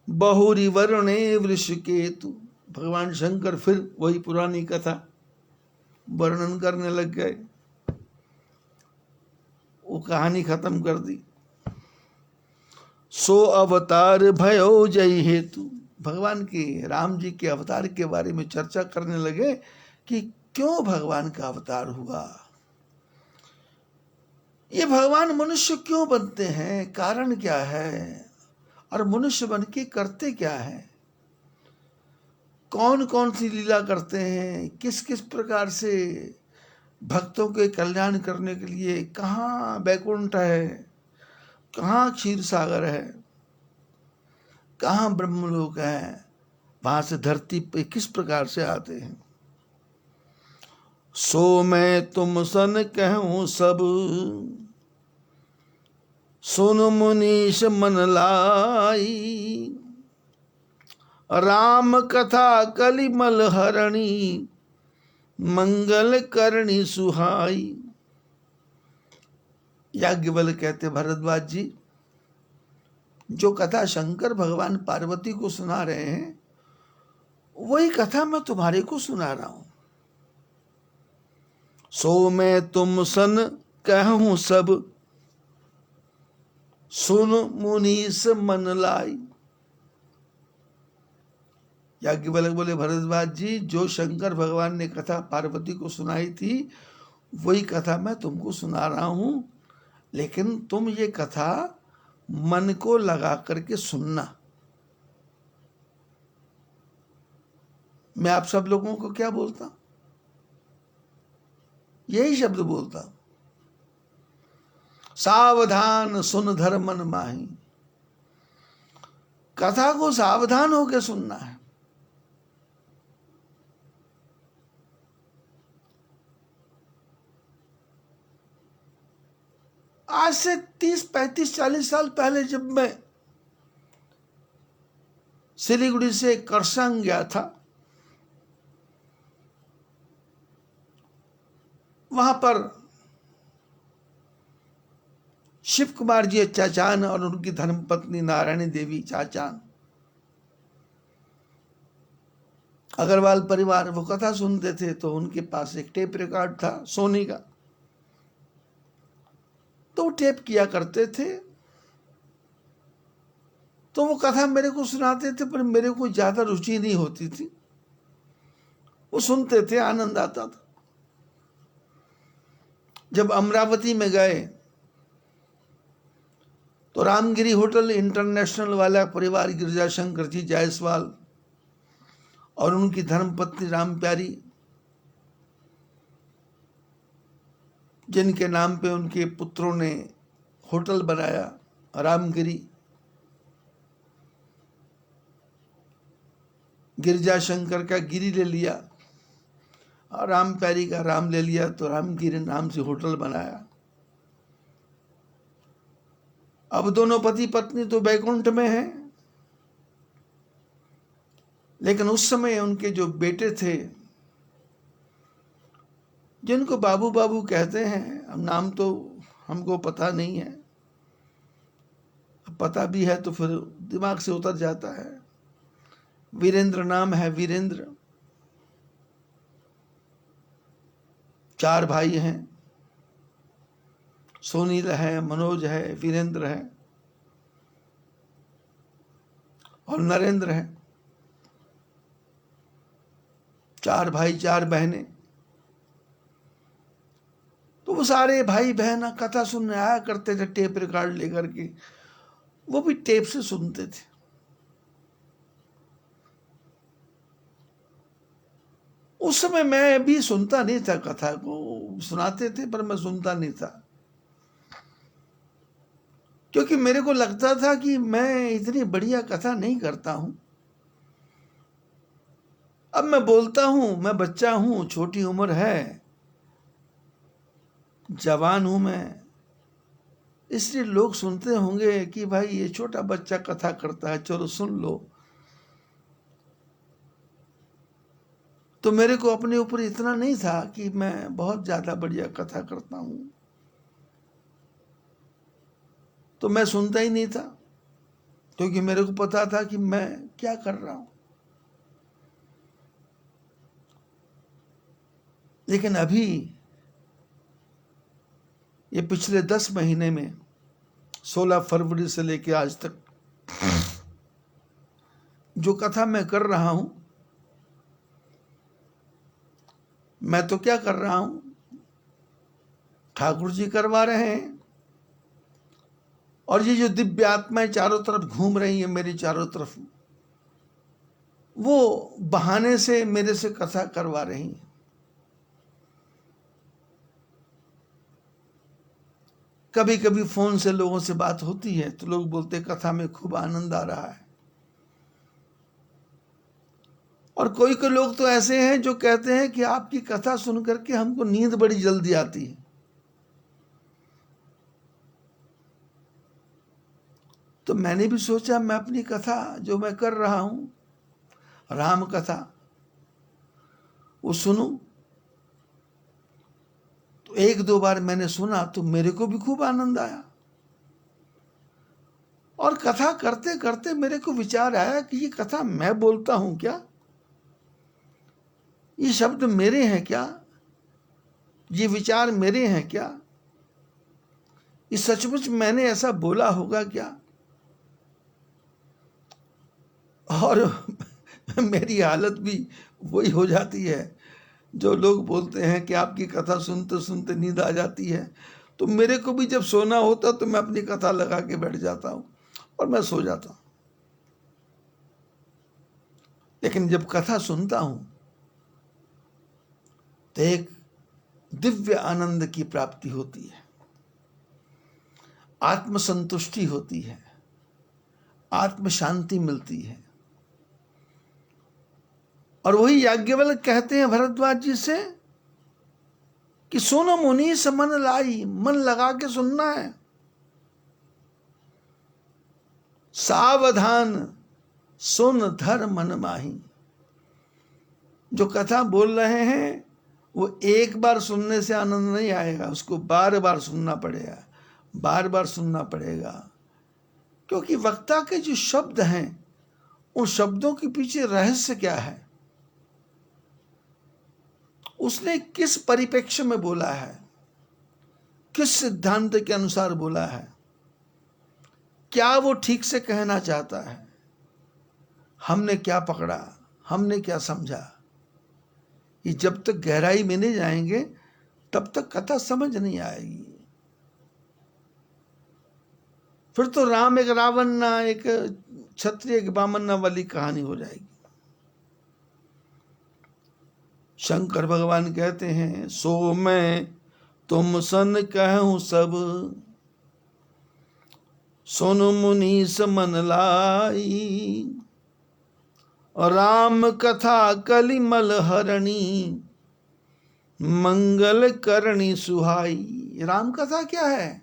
बहुरी वर्णे वृष के तू। भगवान शंकर फिर वही पुरानी कथा वर्णन करने लग गए, वो कहानी खत्म कर दी। सो अवतार भयो जय हेतु, भगवान के राम जी के अवतार के बारे में चर्चा करने लगे कि क्यों भगवान का अवतार हुआ, ये भगवान मनुष्य क्यों बनते हैं, कारण क्या है, और मनुष्य बन के करते क्या है, कौन कौन सी लीला करते हैं, किस किस प्रकार से भक्तों के कल्याण करने के लिए, कहाँ बैकुंठ है, कहाँ क्षीर सागर है, कहाँ ब्रह्मलोक है, वहां से धरती पे किस प्रकार से आते हैं। सो मैं तुम सन कहूं सब, सुन मुनीश मन लाई, राम कथा कलिमल हरणी, मंगल करणी सुहाई। याज्ञवल्क्य कहते भरद्वाज जी, जो कथा शंकर भगवान पार्वती को सुना रहे हैं, वही कथा मैं तुम्हारे को सुना रहा हूं। सो मैं तुम सन कहूं सब, सुन मुनीस मन लाई। याज्ञवल्क्य बोले भरद्वाज जी, जो शंकर भगवान ने कथा पार्वती को सुनाई थी, वही कथा मैं तुमको सुना रहा हूं, लेकिन तुम ये कथा मन को लगा करके सुनना। मैं आप सब लोगों को क्या बोलता, यही शब्द बोलता, सावधान सुन धर मन माही। कथा को सावधान होकर सुनना है। आज से 30, 35, 40 साल पहले जब मैं सिलीगुड़ी से करसंग गया था, वहां पर शिव कुमार जी चाचान और उनकी धर्मपत्नी नारायणी देवी चाचान, अग्रवाल परिवार वो कथा सुनते थे। तो उनके पास एक टेप रिकॉर्ड था सोनी का, तो टेप किया करते थे। तो वो कथा मेरे को सुनाते थे, पर मेरे को ज्यादा रुचि नहीं होती थी। वो सुनते थे, आनंद आता था। जब अमरावती में गए तो रामगिरी होटल इंटरनेशनल वाला परिवार, गिरजाशंकर जी जायसवाल और उनकी धर्मपत्नी राम प्यारी, जिनके नाम पे उनके पुत्रों ने होटल बनाया रामगिरी, गिरजाशंकर का गिरी ले लिया और राम प्यारी का राम ले लिया, तो रामगिरी नाम से होटल बनाया। अब दोनों पति पत्नी तो बैकुंठ में हैं, लेकिन उस समय उनके जो बेटे थे, जिनको बाबू बाबू कहते हैं, अब नाम तो हमको पता नहीं है, पता भी है तो फिर दिमाग से उतर जाता है। वीरेंद्र नाम है, वीरेंद्र। 4 भाई हैं, सोनील है, मनोज है, वीरेंद्र है और नरेंद्र है। 4 भाई 4 बहनें। तो वो सारे भाई बहन कथा सुनने आया करते थे टेप रिकॉर्ड लेकर के, वो भी टेप से सुनते थे। उस समय मैं भी सुनता नहीं था, कथा को सुनाते थे पर मैं सुनता नहीं था, क्योंकि मेरे को लगता था कि मैं इतनी बढ़िया कथा नहीं करता हूं। अब मैं बोलता हूं, मैं बच्चा हूं, छोटी उम्र है, जवान हूं मैं, इसलिए लोग सुनते होंगे कि भाई ये छोटा बच्चा कथा करता है, चलो सुन लो। तो मेरे को अपने ऊपर इतना नहीं था कि मैं बहुत ज्यादा बढ़िया कथा करता हूं, तो मैं सुनता ही नहीं था, क्योंकि मेरे को पता था कि मैं क्या कर रहा हूं। लेकिन अभी ये पिछले 10 महीने में 16 फरवरी से लेकर आज तक जो कथा मैं कर रहा हूं, मैं तो क्या कर रहा हूं, ठाकुर जी करवा रहे हैं। और ये जो दिव्य आत्माएं चारों तरफ घूम रही हैं मेरी चारों तरफ, वो बहाने से मेरे से कथा करवा रही हैं। कभी कभी फोन से लोगों से बात होती है तो लोग बोलते कथा में खूब आनंद आ रहा है। और कोई कोई लोग तो ऐसे हैं जो कहते हैं कि आपकी कथा सुन करके हमको नींद बड़ी जल्दी आती है। तो मैंने भी सोचा मैं अपनी कथा जो मैं कर रहा हूं, राम कथा, वो सुनूं। तो 1-2 बार मैंने सुना तो मेरे को भी खूब आनंद आया। और कथा करते करते मेरे को विचार आया कि ये कथा मैं बोलता हूं क्या, ये शब्द मेरे हैं क्या, ये विचार मेरे हैं क्या, ये सचमुच मैंने ऐसा बोला होगा क्या। और मेरी हालत भी वही हो जाती है। जो लोग बोलते हैं कि आपकी कथा सुनते सुनते नींद आ जाती है, तो मेरे को भी जब सोना होता तो मैं अपनी कथा लगा के बैठ जाता हूं और मैं सो जाता हूं। लेकिन जब कथा सुनता हूं तो एक दिव्य आनंद की प्राप्ति होती है, आत्मसंतुष्टि होती है, आत्म शांति मिलती है। और वही याज्ञवल्क्य कहते हैं भरद्वाज जी से कि सुनो मुनि से मन लाई, मन लगा के सुनना है, सावधान सुन धर मन माही। जो कथा बोल रहे हैं वो एक बार सुनने से आनंद नहीं आएगा, उसको बार बार सुनना पड़ेगा, बार बार सुनना पड़ेगा। क्योंकि वक्ता के जो शब्द हैं उन शब्दों के पीछे रहस्य क्या है, उसने किस परिप्रेक्ष्य में बोला है, किस सिद्धांत के अनुसार बोला है, क्या वो ठीक से कहना चाहता है, हमने क्या पकड़ा, हमने क्या समझा। ये जब तक गहराई में नहीं जाएंगे तब तक कथा समझ नहीं आएगी। फिर तो राम एक रावण ना, एक क्षत्रिय एक बामन्ना वाली कहानी हो जाएगी। शंकर भगवान कहते हैं सो मैं तुम सन कहूं सब, सुन मुनीस मन लाई, और राम कथा कलिमल हरणी, मंगल करणी सुहाई। राम कथा क्या है?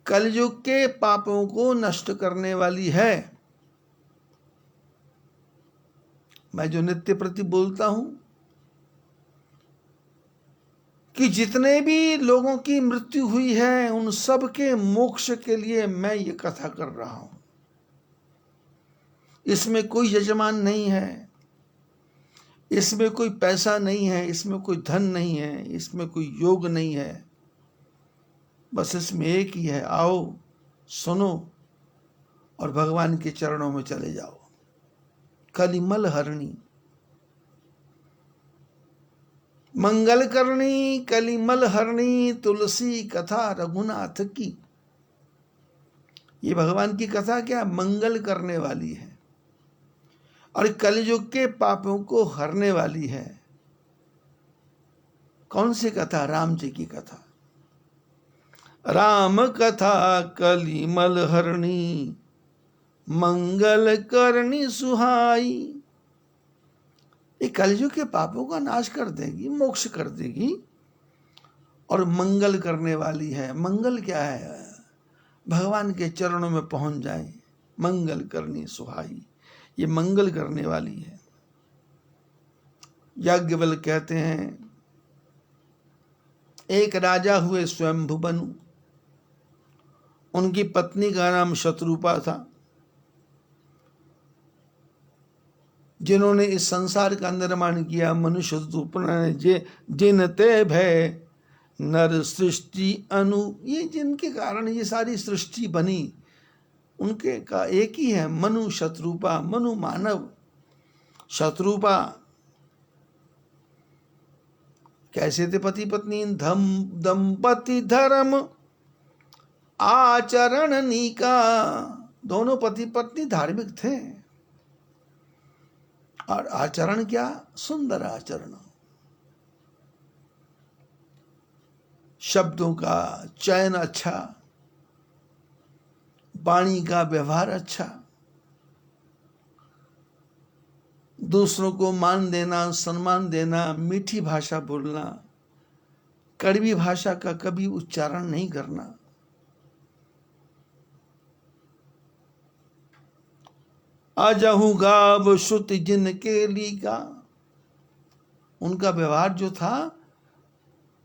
कलयुग के पापों को नष्ट करने वाली है। मैं जो नित्य प्रति बोलता हूं कि जितने भी लोगों की मृत्यु हुई है उन सब के मोक्ष के लिए मैं ये कथा कर रहा हूं। इसमें कोई यजमान नहीं है, इसमें कोई पैसा नहीं है, इसमें कोई धन नहीं है, इसमें कोई योग नहीं है। बस इसमें एक ही है, आओ सुनो और भगवान के चरणों में चले जाओ। कलिमल हरणी, मंगल करणी, कलिमल हरणी, तुलसी कथा रघुनाथ की। ये भगवान की कथा क्या मंगल करने वाली है और कलयुग के पापों को हरने वाली है। कौन सी कथा? राम जी की कथा। राम कथा कलिमल हरणी, मंगल करणी सुहाई। ये कलयुग के पापों का नाश कर देगी, मोक्ष कर देगी और मंगल करने वाली है। मंगल क्या है? भगवान के चरणों में पहुंच जाए। मंगल करणी सुहाई, ये मंगल करने वाली है। याज्ञवल्क्य कहते हैं एक राजा हुए स्वयंभु बनु, उनकी पत्नी का नाम शत्रुपा था, जिन्होंने इस संसार का निर्माण किया। मनुष्य ने जिन ते भय नर सृष्टि अनु, ये जिनके कारण ये सारी सृष्टि बनी उनके का एक ही है, मनु शत्रुपा। मनु मानव, शत्रुपा कैसे थे पति पत्नी? दंपति धर्म आचरण नीका, दोनों पति पत्नी धार्मिक थे और आचरण क्या? सुंदर आचरण, शब्दों का चयन अच्छा, वाणी का व्यवहार अच्छा, दूसरों को मान देना, सम्मान देना, मीठी भाषा बोलना, कड़वी भाषा का कभी उच्चारण नहीं करना। अजहु गाव श्रुति जिनके लीका, उनका व्यवहार जो था,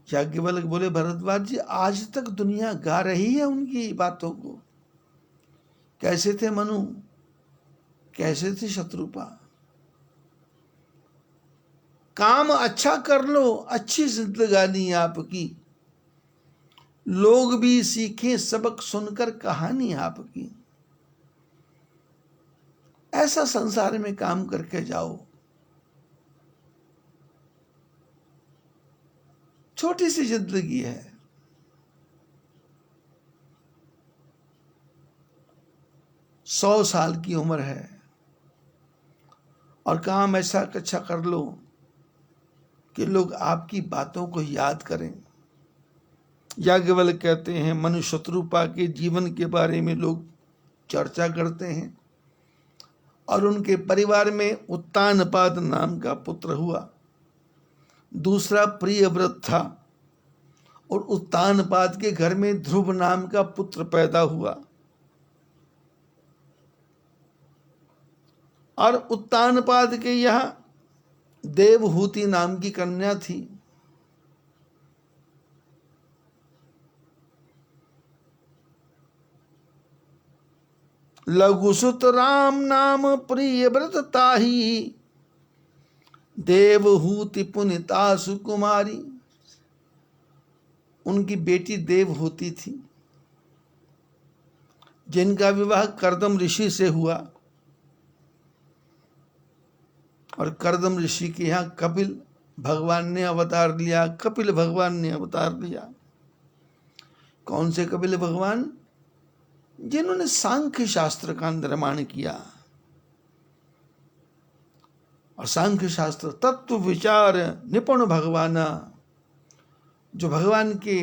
याज्ञवल्क्य बोले भरद्वाज जी आज तक दुनिया गा रही है उनकी बातों को। कैसे थे मनु, कैसे थे शत्रुपा? काम अच्छा कर लो, अच्छी जिंदगानी आपकी, लोग भी सीखें सबक सुनकर कहानी आपकी। ऐसा संसार में काम करके जाओ। छोटी सी जिंदगी है, 100 साल की उम्र है और काम ऐसा अच्छा कर लो कि लोग आपकी बातों को याद करें। याज्ञवल्क्य कहते हैं मनु शत्रुपा के जीवन के बारे में लोग चर्चा करते हैं और उनके परिवार में उत्तानपाद नाम का पुत्र हुआ। दूसरा प्रियव्रत था और उत्तानपाद के घर में ध्रुव नाम का पुत्र पैदा हुआ और उत्तानपाद के यहाँ देवहूति नाम की कन्या थी। लघुसुत राम नाम प्रियव्रत ताही, देवहूति पुनिता सुकुमारी। उनकी बेटी देवहूति थी जिनका विवाह कर्दम ऋषि से हुआ और कर्दम ऋषि के यहाँ कपिल भगवान ने अवतार लिया। कपिल भगवान ने अवतार लिया। कौन से कपिल भगवान? जिन्होंने सांख्य शास्त्र का निर्माण किया। और सांख्य शास्त्र तत्व विचार निपुण भगवान, जो भगवान के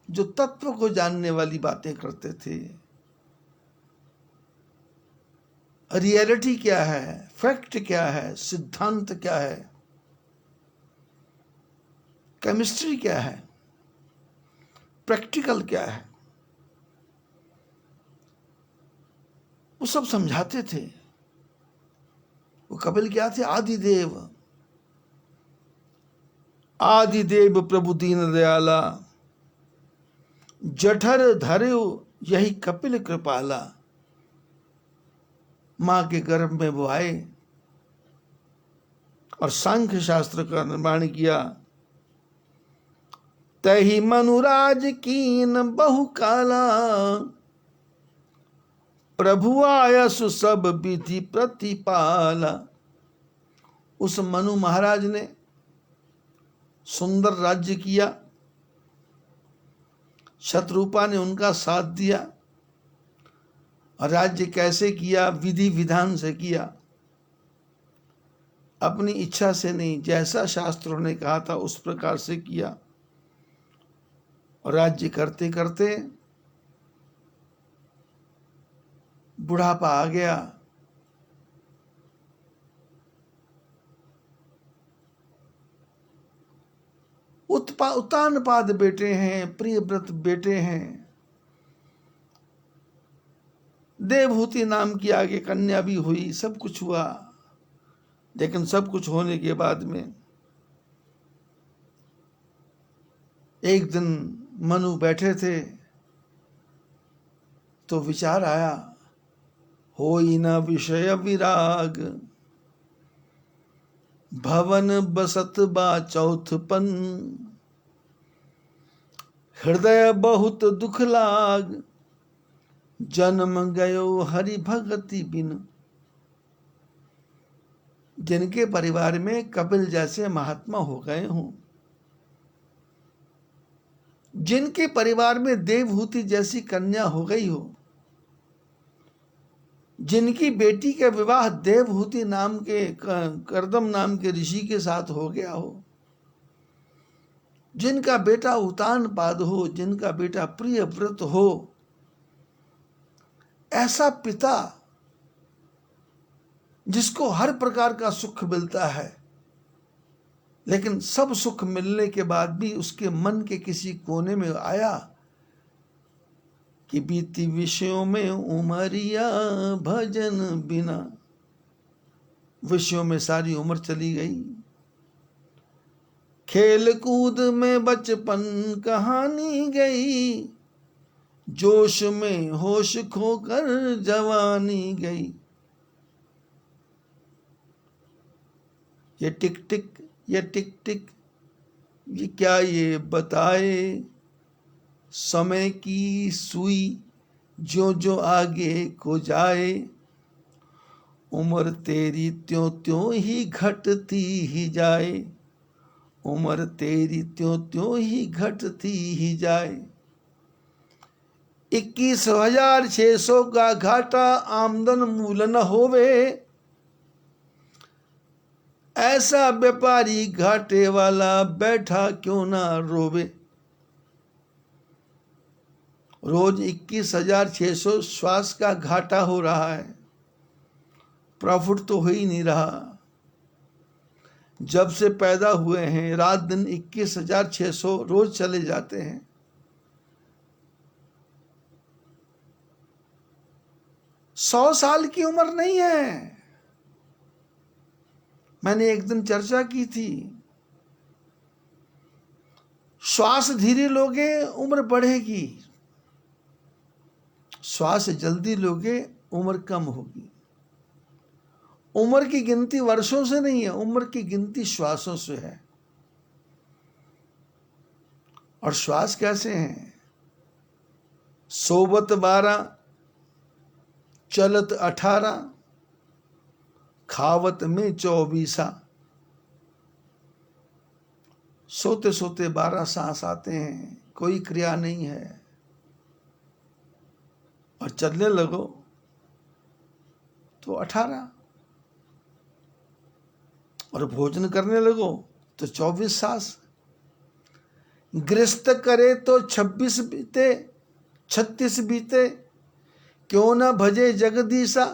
जो तत्व को जानने वाली बातें करते थे। रियलिटी क्या है, फैक्ट क्या है, सिद्धांत क्या है, केमिस्ट्री क्या है, प्रैक्टिकल क्या है, वो सब समझाते थे। वो कपिल क्या थे? आदिदेव। आदिदेव प्रभु दीन दयाला, जठर धर्यो यही कपिल कृपाला। मां के गर्भ में वो आए और सांख्य शास्त्र का निर्माण किया। तही मनुराज कीन बहु काला, प्रभु आयसु सब विधि प्रतिपाला। उस मनु महाराज ने सुंदर राज्य किया। शत्रुपा ने उनका साथ दिया। और राज्य कैसे किया? विधि विधान से किया, अपनी इच्छा से नहीं, जैसा शास्त्रों ने कहा था उस प्रकार से किया। और राज्य करते करते बुढ़ापा आ गया। उत्तानपाद बेटे हैं, प्रियव्रत बेटे हैं, देवहूति नाम की आगे कन्या भी हुई, सब कुछ हुआ। लेकिन सब कुछ होने के बाद में एक दिन मनु बैठे थे तो विचार आया, होई न विषय विराग, भवन बसत बा चौथपन, हृदय बहुत दुख लाग, जन्म गयो हरि भगति बिन। जिनके परिवार में कपिल जैसे महात्मा हो गए हों, जिनके परिवार में देवहूति जैसी कन्या हो गई हो, जिनकी बेटी का विवाह देवहूति नाम के कर्दम नाम के ऋषि के साथ हो गया हो, जिनका बेटा उत्तानपाद हो, जिनका बेटा प्रियव्रत हो, ऐसा पिता जिसको हर प्रकार का सुख मिलता है, लेकिन सब सुख मिलने के बाद भी उसके मन के किसी कोने में आया कि बीती विषयों में उमरिया भजन बिना। विषयों में सारी उम्र चली गई, खेल कूद में बचपन कहानी गई, जोश में होश खोकर जवानी गई। ये टिक टिक, ये टिक टिक, ये क्या ये बताए, समय की सुई जो जो आगे को जाए, उम्र तेरी त्यों त्यों ही घटती ही जाए, उम्र तेरी त्यों त्यों ही घटती ही जाए। 21,600 का घाटा आमदन मूल न होवे, ऐसा व्यापारी घाटे वाला बैठा क्यों ना रोवे। रोज 21,600 श्वास का घाटा हो रहा है, प्रॉफिट तो हो ही नहीं रहा। जब से पैदा हुए हैं रात दिन 21,600 रोज चले जाते हैं। सौ साल की उम्र नहीं है। मैंने एक दिन चर्चा की थी, श्वास धीरे लोगे उम्र बढ़ेगी, श्वास जल्दी लोगे उम्र कम होगी। उम्र की गिनती वर्षों से नहीं है, उम्र की गिनती श्वासों से है। और श्वास कैसे हैं? सोबत 12, चलत 18, खावत में 24। सोते सोते 12 सांस आते हैं, कोई क्रिया नहीं है। और चलने लगो तो 18, और भोजन करने लगो तो 24 सांस। गृहस्थ करे तो 26 बीते, 36 बीते, क्यों ना भजे जगदीशा।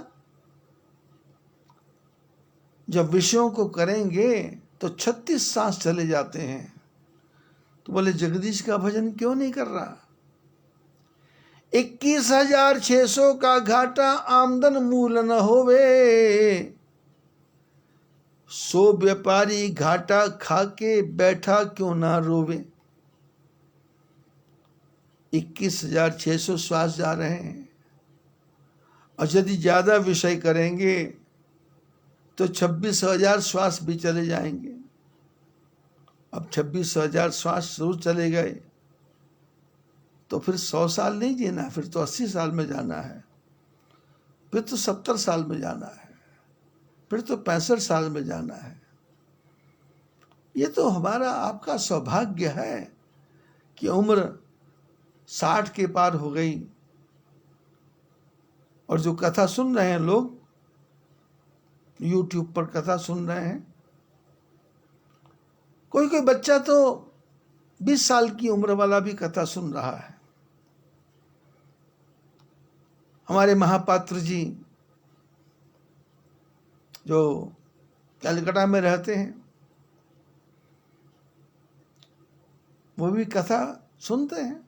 जब विषयों को करेंगे तो 36 सांस चले जाते हैं। तो बोले जगदीश का भजन क्यों नहीं कर रहा? 21,600 का घाटा आमदन मूल न होवे, सो व्यापारी घाटा खाके बैठा क्यों ना रोवे। 21,600 श्वास जा रहे हैं, और यदि ज्यादा विषय करेंगे तो 26,000 श्वास भी चले जाएंगे। अब 26,000 श्वास रोज चले गए तो फिर 100 साल नहीं जीना, फिर तो 80 साल में जाना है, फिर तो 70 साल में जाना है, फिर तो 65 साल में जाना है। ये तो हमारा आपका सौभाग्य है कि उम्र 60 के पार हो गई। और जो कथा सुन रहे हैं लोग, YouTube पर कथा सुन रहे हैं, कोई कोई बच्चा तो 20 साल की उम्र वाला भी कथा सुन रहा है। हमारे महापात्र जी जो कलकत्ता में रहते हैं, वो भी कथा सुनते हैं।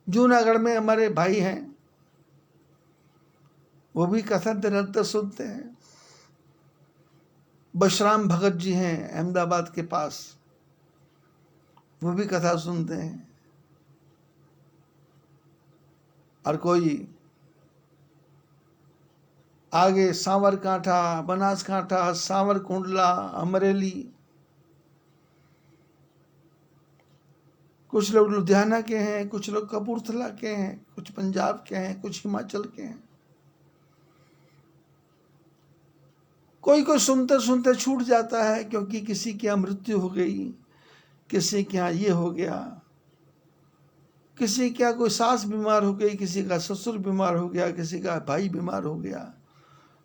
जूनागढ़ में हमारे भाई हैं, वो भी कथा निरंतर सुनते हैं। बशराम भगत जी हैं अहमदाबाद के पास, वो भी कथा सुनते हैं। और कोई आगे सांवरकांठा, बनासकांठा, सांवरकुंडला, अमरेली, कुछ लोग लुधियाना के हैं, कुछ लोग कपूरथला के हैं, कुछ पंजाब के हैं, कुछ हिमाचल के हैं। कोई कोई सुनते सुनते छूट जाता है, क्योंकि किसी की यहाँ मृत्यु हो गई, किसी के यहाँ ये हो गया, किसी के यहाँ कोई सास बीमार हो गई, किसी का ससुर बीमार हो गया, किसी का भाई बीमार हो गया,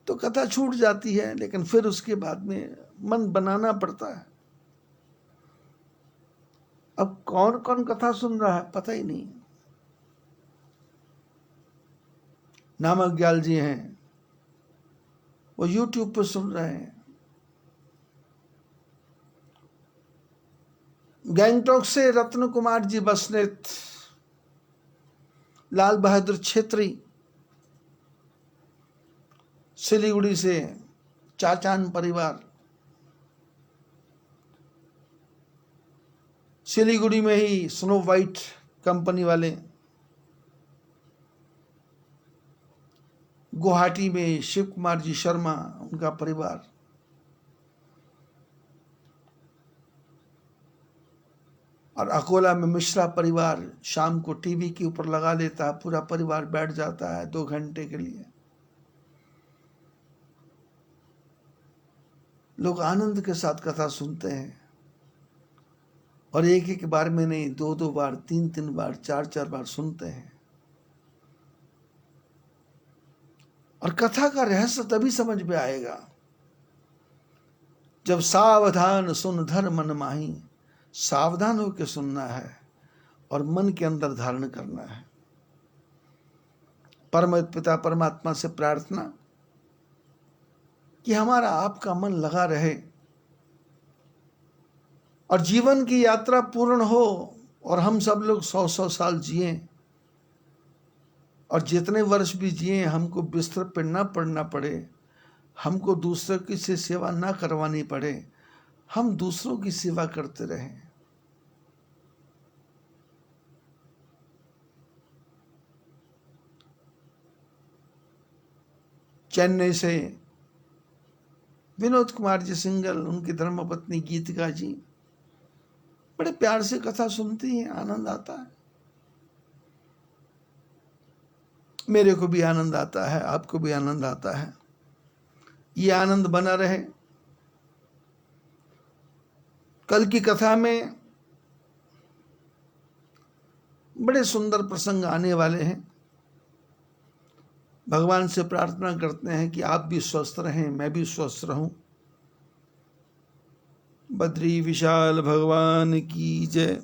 तो कथा छूट जाती है। लेकिन फिर उसके बाद में मन बनाना पड़ता है। अब कौन कौन कथा सुन रहा है पता ही नहीं। नामक ग्याल जी हैं, वो YouTube पर सुन रहे हैं। गैंगटॉक से रत्न कुमार जी बसनेत, लाल बहादुर छेत्री, सिलीगुड़ी से चाचान परिवार, सिलीगुड़ी में ही स्नो वाइट कंपनी वाले, गुवाहाटी में शिव कुमार जी शर्मा उनका परिवार, और अकोला में मिश्रा परिवार शाम को टीवी के ऊपर लगा लेता है, पूरा परिवार बैठ जाता है 2 घंटे के लिए। लोग आनंद के साथ कथा सुनते हैं, और एक एक बार में नहीं, 2-2 बार, 3-3 बार, 4-4 बार सुनते हैं। और कथा का रहस्य तभी समझ में आएगा जब सावधान सुन धर मन माही, सावधान होकर सुनना है और मन के अंदर धारण करना है। परम पिता परमात्मा से प्रार्थना कि हमारा आपका मन लगा रहे और जीवन की यात्रा पूर्ण हो और हम सब लोग 100-100 साल जिए और जितने वर्ष भी जिए हमको बिस्तर पर ना पड़ना पड़े, हमको दूसरों की से सेवा ना करवानी पड़े, हम दूसरों की सेवा करते रहें। चेन्नई से विनोद कुमार जी सिंगल, उनकी धर्मपत्नी गीतिका जी बड़े प्यार से कथा सुनती हैं, आनंद आता है। मेरे को भी आनंद आता है, आपको भी आनंद आता है। ये आनंद बना रहे। कल की कथा में बड़े सुंदर प्रसंग आने वाले हैं। भगवान से प्रार्थना करते हैं कि आप भी स्वस्थ रहें, मैं भी स्वस्थ रहूं। बद्री विशाल भगवान की जय।